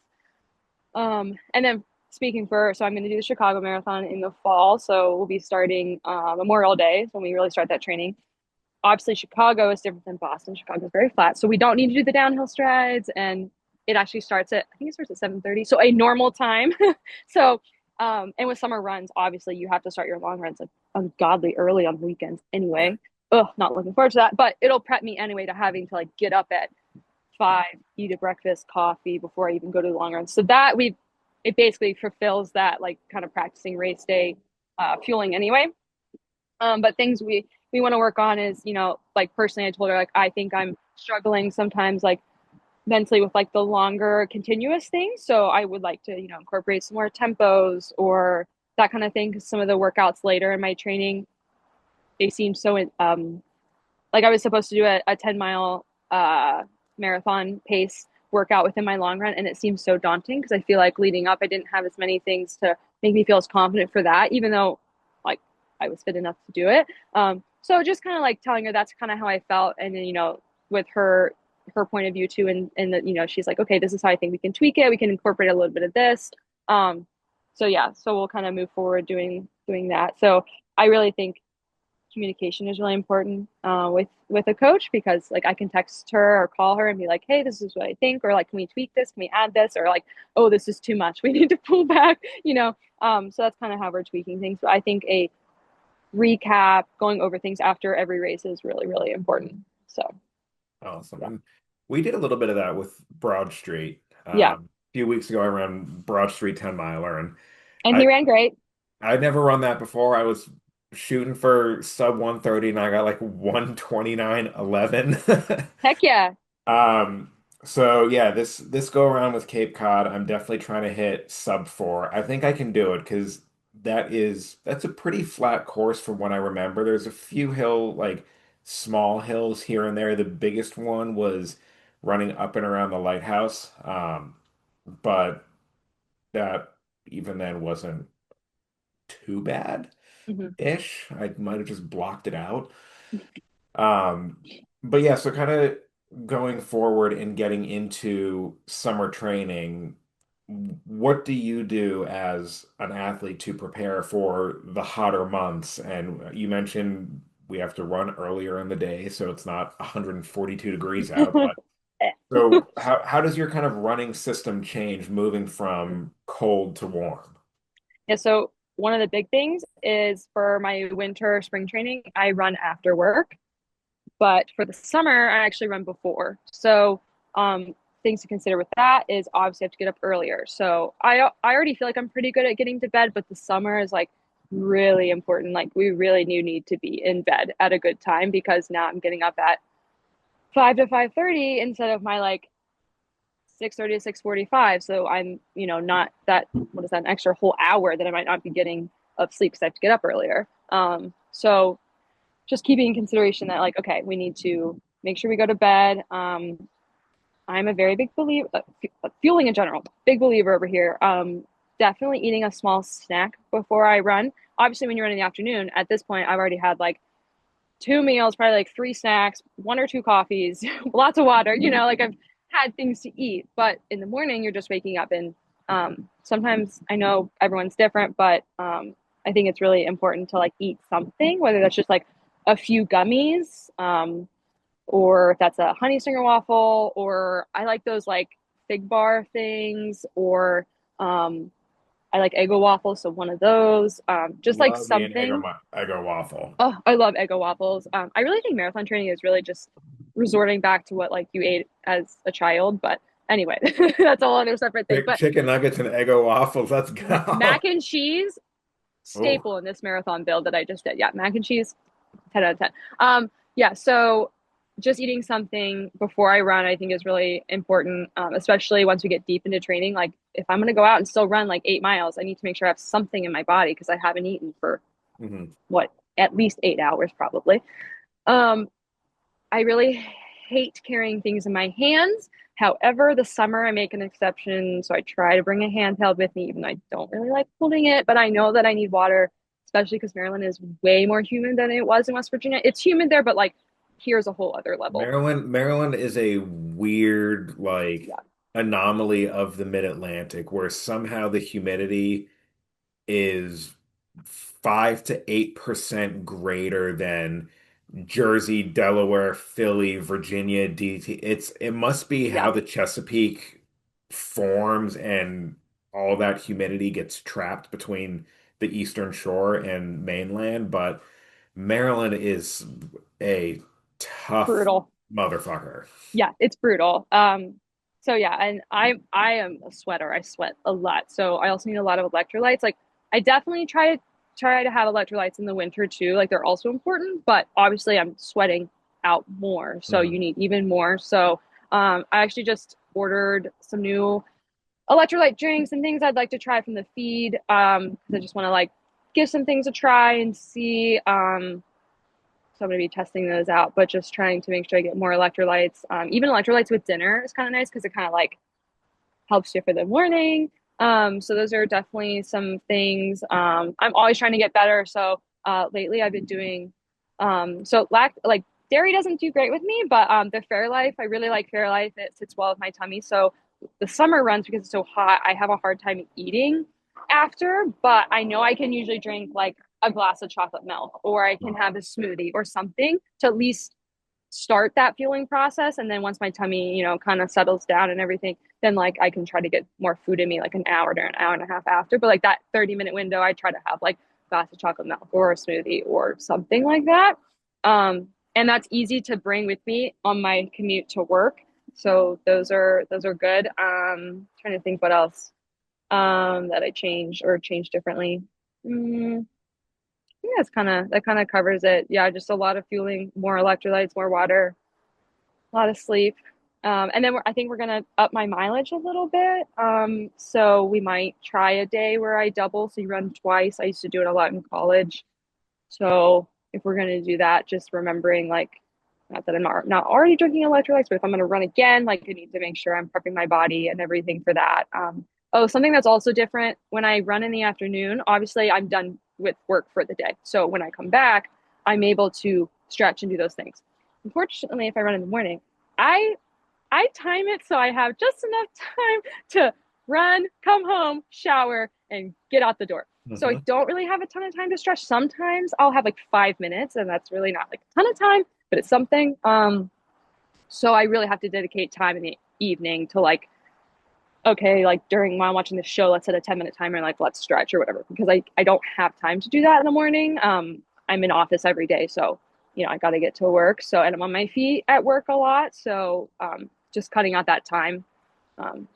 And then so I'm going to do the Chicago Marathon in the fall. So we'll be starting Memorial Day when we really start that training. Obviously, Chicago is different than Boston. Chicago is very flat. So we don't need to do the downhill strides. And it actually starts at, I think it starts at 7:30. So a normal time. So, and with summer runs, obviously you have to start your long runs like ungodly early on the weekends anyway. Ugh, not looking forward to that, but it'll prep me anyway to having to like get up at 5, eat a breakfast, coffee before I even go to the long run. So that it basically fulfills that like kind of practicing race day fueling anyway. But things we want to work on is, like personally, I told her like I think I'm struggling sometimes like mentally with like the longer continuous things. So I would like to, incorporate some more tempos or that kind of thing. Because some of the workouts later in my training, they seem so like I was supposed to do a 10-mile marathon pace workout within my long run, and it seems so daunting because I feel like leading up I didn't have as many things to make me feel as confident for that, even though like I was fit enough to do it. So just kind of like telling her that's kind of how I felt, and then with her point of view too, and that she's like, okay, this is how I think we can tweak it. We can incorporate a little bit of this. So yeah, so we'll kind of move forward doing that. So I really think communication is really important with a coach because like I can text her or call her and be like, hey, this is what I think, or like, can we tweak this? Can we add this? Or like, oh, this is too much. We need to pull back. So that's kind of how we're tweaking things. But I think a recap, going over things after every race is really, really important. So Awesome. yeah, And we did a little bit of that with Broad Street. yeah. A few weeks ago, I ran Broad Street 10 miler, and And he I ran great. I'd never run that before. I was shooting for sub 130, and I got like 129.11. Heck yeah. So yeah, this go around with Cape Cod, I'm definitely trying to hit sub 4. I think I can do it because that's a pretty flat course from what I remember. There's a few like small hills here and there. The biggest one was running up and around the lighthouse. But that even then wasn't too Hmm. bad-ish. I might have just blocked it out. Um, but yeah, so kind of going forward and getting into summer training, what do you do as an athlete to prepare for the hotter months? And you mentioned we have to run earlier in the day, so it's not 142 degrees out. But so how does your kind of running system change moving from cold to warm? Yeah, so one of the big things is for my winter spring training, I run after work. But for the summer, I actually run before. So things to consider with that is obviously I have to get up earlier. So I already feel like I'm pretty good at getting to bed, but the summer is like really important. Like we really do need to be in bed at a good time because now I'm getting up at 5 to 5:30 instead of my like 6:30 to 6:45. So I'm not that, what is that, an extra whole hour that I might not be getting of sleep because I have to get up earlier. So just keeping in consideration that like, okay, we need to make sure we go to bed. I'm a very big believer, fueling in general, big believer over here. Definitely eating a small snack before I run. Obviously, when you run in the afternoon, at this point, I've already had like 2 meals, probably like 3 snacks, 1 or 2 coffees, lots of water. Like I've had things to eat. But in the morning, you're just waking up, and sometimes I know everyone's different, but I think it's really important to like eat something, whether that's just like a few gummies, or if that's a honey stinger waffle, or I like those like fig bar things, or I like Eggo waffles, so one of those, just like Love me an something. Eggo waffle. Oh, I love Eggo waffles. I really think marathon training is really just resorting back to what like you ate as a child. But anyway, that's a whole other separate thing. But Chicken nuggets and Eggo waffles. Let's go. mac and cheese, Oh, staple in this marathon build that I just did. Yeah, mac and cheese, 10 out of 10. Yeah, so just eating something before I run, I think is really important, especially once we get deep into training. Like if I'm going to go out and still run like 8 miles, I need to make sure I have something in my body because I haven't eaten for mhm. what, at least 8 hours probably. Um, I really hate carrying things in my hands. However, the summer I make an exception, so I try to bring a handheld with me, even though I don't really like holding it. But I know that I need water, especially because Maryland is way more humid than it was in West Virginia. It's humid there, but like here's a whole other level. Maryland is a weird like Yeah, anomaly of the mid-Atlantic where somehow the humidity is 5 to 8% greater than Jersey, Delaware, Philly, Virginia, DT. It must be yeah. how the Chesapeake forms and all that humidity gets trapped between the Eastern Shore and mainland. But Maryland is a tough Brutal. motherfucker. Yeah, it's brutal. So yeah, and I am a sweater. I sweat a lot. So I also need a lot of electrolytes. Like I definitely try to have electrolytes in the winter too. Like they're also important, but obviously I'm sweating out more. So you Mhm. need even more. So I actually just ordered some new electrolyte drinks and things I'd like to try from the feed. 'Cause I just want to like give some things a try and see. So I'm going to be testing those out, but just trying to make sure I get more electrolytes. Even electrolytes with dinner is kind of nice because it kind of like helps you for the morning. So those are definitely some things. I'm always trying to get better. So lately I've been doing so like dairy doesn't do great with me, but the Fairlife, I really like Fairlife. It sits well with my tummy. So the summer runs because it's so hot, I have a hard time eating after, but I know I can usually drink like a glass of chocolate milk or I can have a smoothie or something to at least start that fueling process. And then once my tummy, kind of settles down and everything, then like I can try to get more food in me like an hour to an hour and a half after. But like that 30-minute window, I try to have like a glass of chocolate milk or a smoothie or something like that. And that's easy to bring with me on my commute to work. So those are good. Trying to think what else that I change differently. Mm, yeah, it's that kind of covers it. Yeah, just a lot of fueling, more electrolytes, more water, a lot of sleep. And then I think we're gonna up my mileage a little bit. So we might try a day where I double, so you run twice. I used to do it a lot in college. So if we're gonna do that, just remembering like, not that I'm not already drinking electrolytes, but if I'm gonna run again, like I need to make sure I'm prepping my body and everything for that. Oh, something that's also different when I run in the afternoon. Obviously, I'm done with work for the day, so when I come back, I'm able to stretch and do those things. Unfortunately, if I run in the morning, I I time it so I have just enough time to run, come home, shower, and get out the door. So I Mhm. don't really have a ton of time to stretch. Sometimes I'll have like 5 minutes, and that's really not like a ton of time, but it's something. So I really have to dedicate time in the evening to like, okay, like during while I'm watching the show, let's set a 10-minute timer and like let's stretch or whatever because I don't have time to do that in the morning. I'm in office every day, so I got to get to work. So and I'm on my feet at work a lot, so just cutting out that time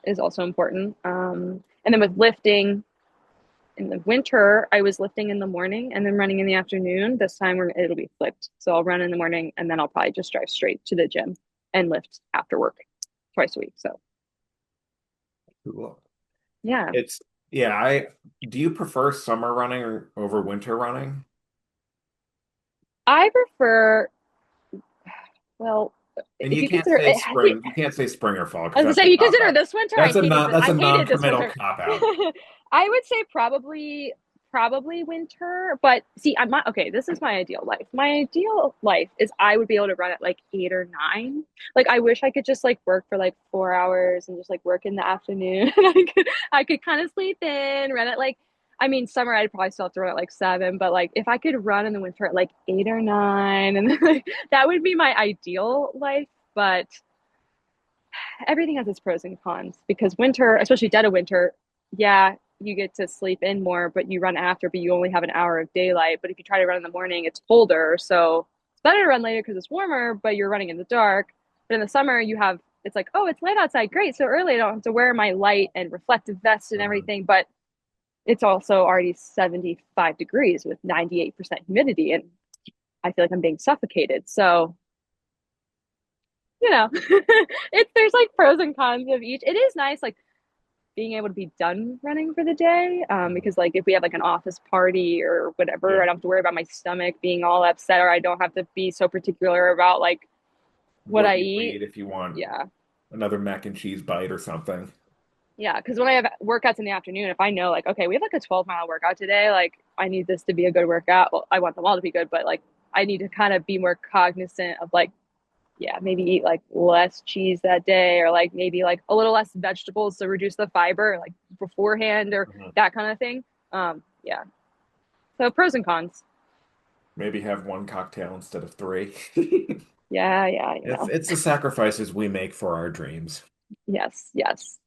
is also important. And then with lifting in the winter, I was lifting in the morning and then running in the afternoon. This time it'll be flipped, so I'll run in the morning and then I'll probably just drive straight to the gym and lift after work twice a week. So Cool. yeah. It's yeah, I do you prefer summer running or over winter running? I prefer, well, And if you you can't consider say it, spring, you can't say spring or fall I because was gonna that's say a you cop consider out. this winter. I hated That's a I hated this non-committal winter. cop out. I would say probably winter, but see, I'm not okay. This is my ideal life. My ideal life is I would be able to run at like 8 or 9. Like I wish I could just like work for like 4 hours and just like work in the afternoon. I could kind of sleep in, run at like I mean, summer I'd probably still have to run at like 7, but like if I could run in the winter at like 8 or 9, and like that would be my ideal life. But everything has its pros and cons because winter, especially dead of winter, yeah, you get to sleep in more, but you run after, but you only have an hour of daylight. But if you try to run in the morning, it's colder. So it's better to run later because it's warmer, but you're running in the dark. But in the summer, it's like, oh, it's light outside. Great. So early, I don't have to wear my light and reflective vest and Mhm. everything. But it's also already 75 degrees with 98% humidity. And I feel like I'm being suffocated. So there's like pros and cons of each. It is nice, like being able to be done running for the day. Mhm. Because like if we have like an office party or whatever, Yeah. I don't have to worry about my stomach being all upset, or I don't have to be so particular about like what What I you eat. eat if you want Yeah. another mac and cheese bite or something. Yeah. Because when I have workouts in the afternoon, if I know like, okay, we have like a 12-mile workout today, like I need this to be a good workout. Well, I want them all to be good, but like I need to kind of be more cognizant of like, yeah, maybe eat like less cheese that day or like maybe like a little less vegetables to reduce the fiber like beforehand or Mhm. that kind of thing. Yeah. So pros and cons. Maybe have one cocktail instead of three. Yeah, yeah, It's the sacrifices we make for our dreams. Yes, yes.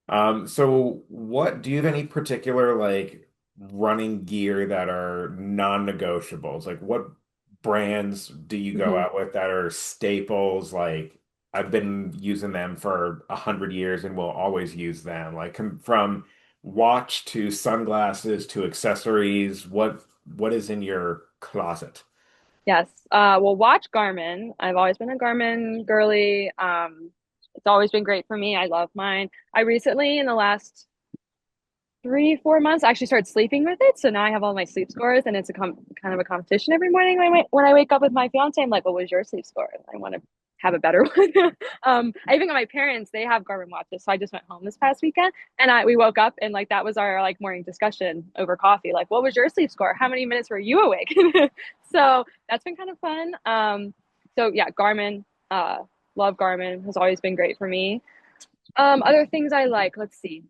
So what do you have any particular like running gear that are non-negotiables? Like what brands do you go Mhm. out with that are staples? Like I've been using them for 100 years and will always use them. Like from watch to sunglasses to accessories, what is in your closet? Yes. Well, watch Garmin. I've always been a Garmin girly. It's always been great for me. I love mine. I recently, in the last 3, 4 months, I actually started sleeping with it. So now I have all my sleep scores, and it's a kind of a competition every morning when I wake up with my fiance. I'm like, "What was your sleep score?" I want to have a better one. I even got my parents; they have Garmin watches. So I just went home this past weekend, and I we woke up and like that was our like morning discussion over coffee. Like, what was your sleep score? How many minutes were you awake? So that's been kind of fun. So yeah, Garmin. Love Garmin has always been great for me. Other things I like. Let's see.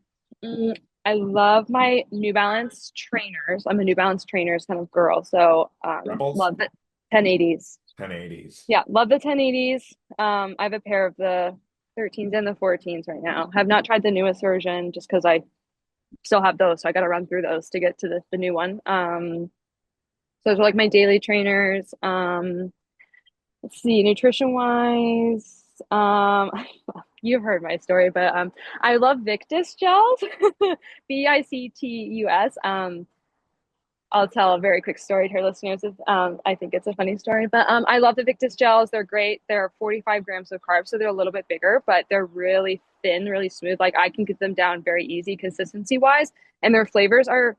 Mm, I love my New Balance trainers. I'm a New Balance trainers kind of girl, so Rebels? love the 1080s. 1080s. Yeah, love the 1080s. I have a pair of the 13s and the 14s right now. Have not tried the newest version just because I still have those, so I got to run through those to get to the new one. So those are like my daily trainers. Let's see, nutrition wise, you've heard my story, but I love Victus gels, Victus. I'll tell a very quick story to your listeners. If, I think it's a funny story, but I love the Victus gels. They're great. They're 45 grams of carbs, so they're a little bit bigger, but they're really thin, really smooth. Like I can get them down very easy consistency wise, and their flavors are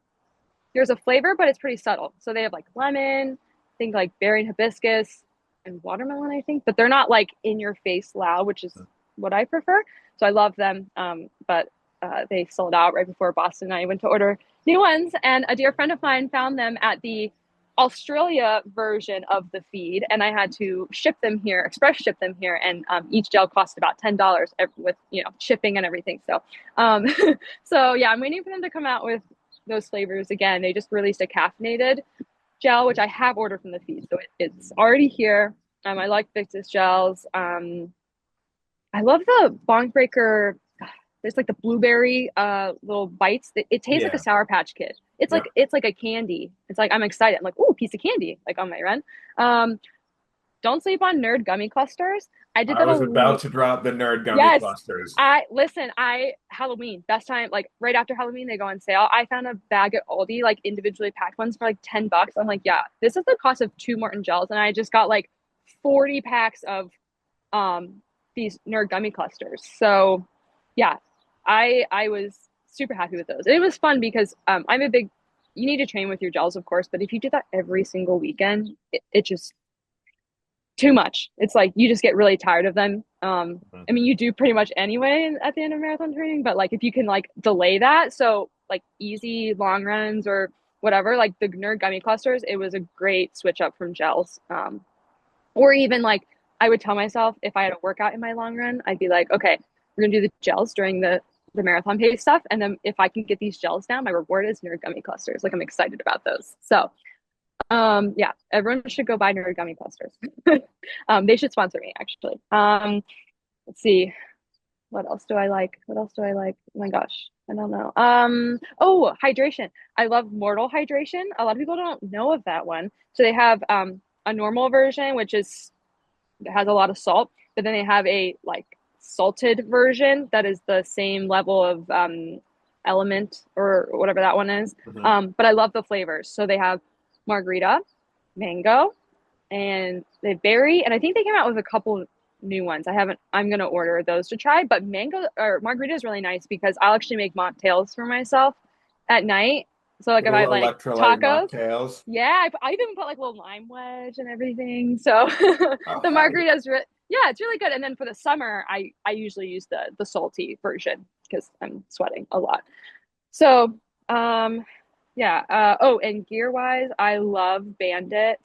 there's a flavor, but it's pretty subtle. So they have like lemon, I think like berry and hibiscus, and watermelon, I think, but they're not like in your face loud, which is what I prefer. So I love them. But they sold out right before Boston and I went to order new ones. And a dear friend of mine found them at the Australia version of the feed, and I had to ship them here, express ship them here, and each gel cost about $10 with shipping and everything. So, um, so yeah, I'm waiting for them to come out with those flavors again. They just released a caffeinated gel, which I have ordered from the feed, so it's already here. I like Victus gels. I love the Bonk Breaker. There's like the blueberry little bites. It tastes like a Yeah. Sour Patch Kid. It's like a candy. It's like I'm excited. I'm like, ooh, piece of candy, like on my run. Um, don't sleep on Nerd gummy clusters. I did I that was about a to drop the nerd gummy Yes. clusters. I listen, I Halloween, best time, like right after Halloween, they go on sale. I found a bag at Aldi, like individually packed ones for like $10. I'm like, yeah, this is the cost of two Morton gels. And I just got like 40 packs of um these nerd gummy clusters. So yeah, I was super happy with those. It was fun because I'm a big you need to train with your gels, of course, but if you do that every single weekend, it just too much. It's like you just get really tired of them. Mhm. I mean, you do pretty much anyway at the end of marathon training, but like if you can like delay that, so like easy long runs or whatever, like the nerd gummy clusters, it was a great switch up from gels. Or even like I would tell myself if I had a workout in my long run, I'd be like, okay, we're gonna do the gels during the marathon pace stuff, and then if I can get these gels down, my reward is nerd gummy clusters. Like I'm excited about those. So yeah, everyone should go buy nerd gummy clusters. They should sponsor me actually. Let's see. What else do I like? What else do I like? Oh my gosh, I don't know. Oh, hydration. I love Mortal Hydration. A lot of people don't know of that one. So they have a normal version, which is has a lot of salt, but then they have a like salted version that is the same level of element or whatever that one is. Mhm. But I love the flavors. So they have margarita, mango, and they berry, and I think they came out with a couple new ones. I haven't. I'm gonna order those to try. But mango or margarita is really nice because I'll actually make mocktails for myself at night. So like if I Little have like electrolyte tacos, mocktails. yeah, I even put like a little lime wedge and everything. So Oh, the hey. margarita is yeah, it's really good. And then for the summer, I usually use the salty version because I'm sweating a lot. So yeah. Oh, and gear wise, I love Bandit.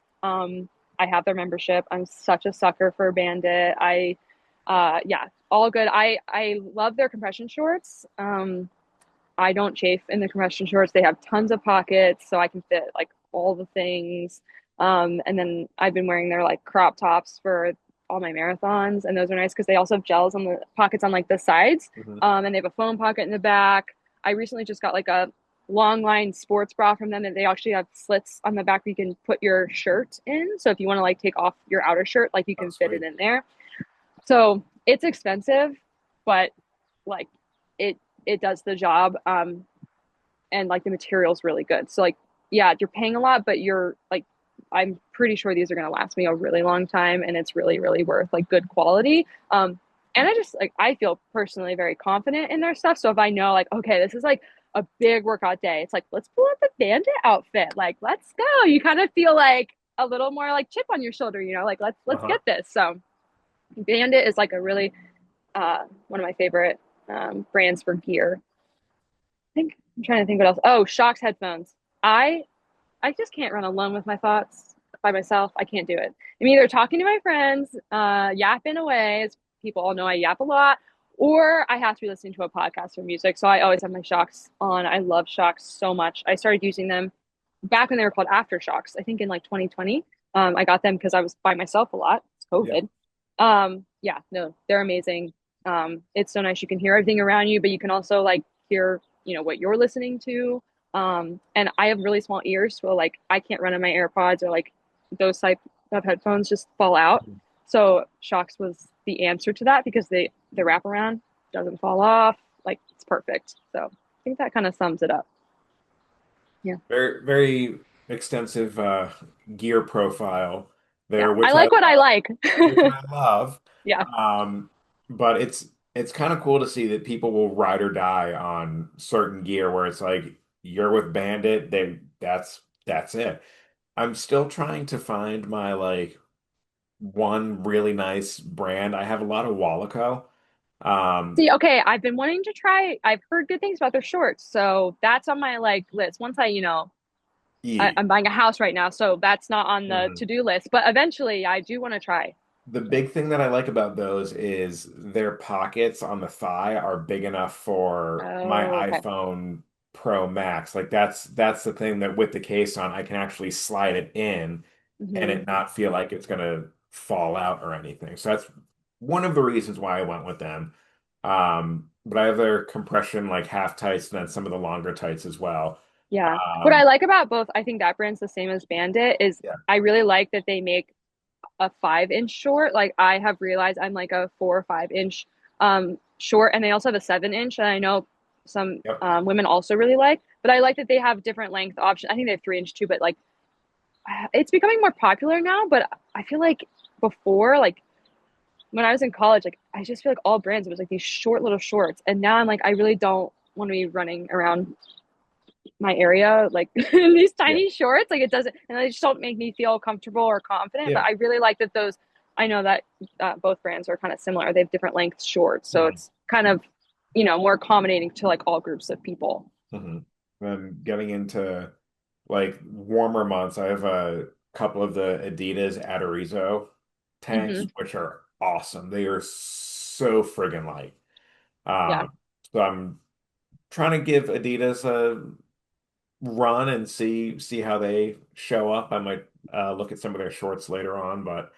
I have their membership. I'm such a sucker for Bandit. Yeah, all good. I love their compression shorts. I don't chafe in the compression shorts. They have tons of pockets, so I can fit like all the things. And then I've been wearing their like crop tops for all my marathons, and those are nice because they also have gels on the pockets on like the sides, Hmm. and they have a foam pocket in the back. I recently just got like a long line sports bra from them, and they actually have slits on the back where you can put your shirt in. So if you want to like take off your outer shirt, like you Oh, can fit it sweet. in there. So it's expensive, but like it it does the job. And like the material's really good. So like yeah, you're paying a lot, but you're like I'm pretty sure these are going to last me a really long time and it's really really worth like good quality. And I just like I feel personally very confident in their stuff. So if I know like okay, this is like a big workout day, it's like let's pull out the bandit outfit. Like let's go. You kind of feel like a little more like chip on your shoulder, you know, like let's Uh-huh. get this. So Bandit is like a really one of my favorite brands for gear. Think I'm trying to think what else. Oh, Shocks headphones. I I just can't run alone with my thoughts by myself. I can't do it. I'm either talking to my friends, yapping away, as people all know I yap a lot, or I have to be listening to a podcast or music. So I always have my Shocks on. I love Shocks so much. I started using them back when they were called Aftershocks. I think in like 2020. I got them because I was by myself a lot. It's Yeah. COVID. Yeah, no, they're amazing. It's so nice. You can hear everything around you, but you can also like hear, you know, what you're listening to. And I have really small ears, so like I can't run on my AirPods or like those type of headphones just fall out. So Shocks was the answer to that because the wraparound doesn't fall off. Like it's perfect. So I think that kind of sums it up. Yeah. Very, very extensive gear profile Yeah. there, I which I like what I love, like. which I love. Yeah. Um, but it's kind of cool to see that people will ride or die on certain gear where it's like you're with Bandit, that's it. I'm still trying to find my like one really nice brand. I have a lot of Walico. Um, See, okay, I've been wanting to try. I've heard good things about their shorts, so that's on my like list. Once I, you know, yeah. I'm buying a house right now, so that's not on the Mhm. to-do list. But eventually, I do want to try. The So, big thing that I like about those is their pockets on the thigh are big enough for my oh, okay. iPhone Pro Max. Like that's the thing that with the case on, I can actually slide it in and Hmm. it not feel like it's gonna fall out or anything. So that's one of the reasons why I went with them. But I have their compression like half tights and then some of the longer tights as well. Yeah. What I Um, like about both, I think that brand's the same as Bandit, is yeah, I really like that they make a 5 inch short. Like I have realized I'm like a 4 or 5 inch short, and they also have a 7 inch. And I know some yep, women also really like, but I like that they have different length options. I think they have 3 inch too, but like it's becoming more popular now. But I feel like before, like when I was in college, like I just feel like all brands it was like these short little shorts, and now I'm like I really don't want to be running around my area like in these yeah, tiny shorts. Like it doesn't, and they just don't make me feel comfortable or confident. But yeah. I really like that those. I know that both brands are kind of similar. They have different length shorts, so Mhm. it's kind of more accommodating to like all groups of people. Mhm. And getting into like warmer months, I have a couple of the Adidas Adorizo tanks, Hmm. which are awesome. They are so friggin' light. Yeah, So I'm trying to give Adidas a run and see how they show up. I might look at some of their shorts later on, but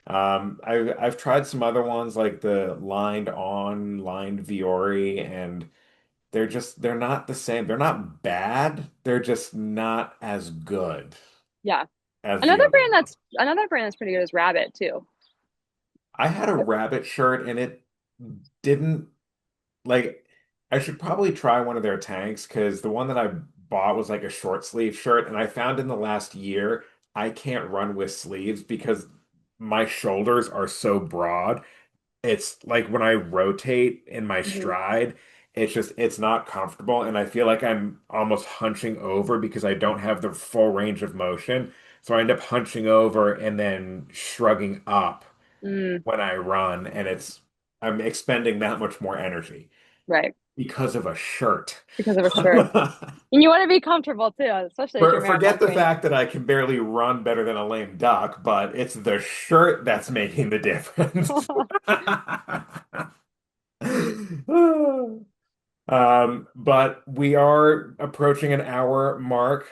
I've tried some other ones like the lined Viore, and they're not the same. They're not bad. They're just not as good yeah. as the other ones. Another brand that's pretty good is Rabbit too. I had a rabbit shirt and it didn't like I should probably try one of their tanks because the one that I bought was like a short sleeve shirt and I found in the last year I can't run with sleeves because my shoulders are so broad. It's like when I rotate in my Hmm. stride, it's not comfortable and I feel like I'm almost hunching over because I don't have the full range of motion. So I end up hunching over and then shrugging up Mm, when I run and I'm expending that much more energy right, because of a shirt. because of a shirt, and you want to be comfortable too, especially as you're Forget marathon the training. fact that I can barely run better than a lame duck, but it's the shirt that's making the difference. But we are approaching an hour mark.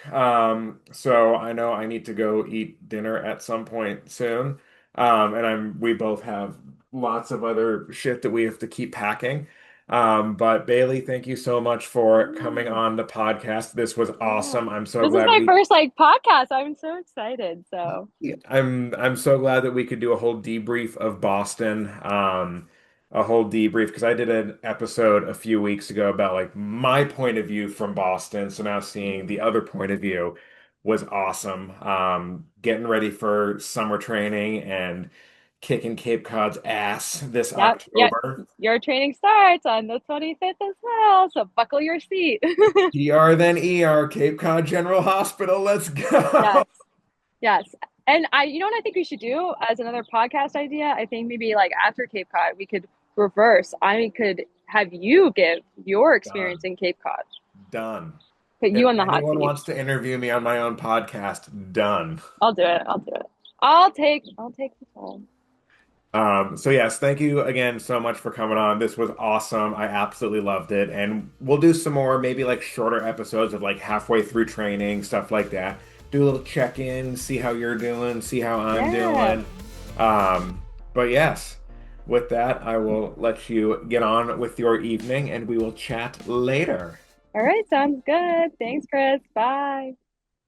So I know I need to go eat dinner at some point soon. And we both have lots of other shit that we have to keep packing. But Bailey, thank you so much for coming Yeah. on the podcast. This was Yeah. awesome. I'm so This is glad my we first like podcast. I'm so excited. So, Yeah, I'm so glad that we could do a whole debrief of Boston. A whole debrief because I did an episode a few weeks ago about like my point of view from Boston. So now seeing the other point of view was awesome. Getting ready for summer training and kicking Cape Cod's ass this yep, yep. October. Your training starts on the 25th as well. So buckle your seat. GR then ER, Cape Cod General Hospital. Let's go. Yes. Yes. And you know what I think we should do as another podcast idea? I think maybe like after Cape Cod, we could reverse. I could have you give your experience Done. in Cape Cod, Done. put If you on the hot anyone seat. wants to interview me on my own podcast, done. I'll do it. I'll do it. I'll take the phone. So yes, thank you again so much for coming on. This was awesome. I absolutely loved it. And we'll do some more, maybe like shorter episodes of like halfway through training, stuff like that. Do a little check-in, see how you're doing, see how I'm Yeah. doing. Um, but yes, with that, I will let you get on with your evening and we will chat later. All right, sounds good. Thanks, Chris. Bye.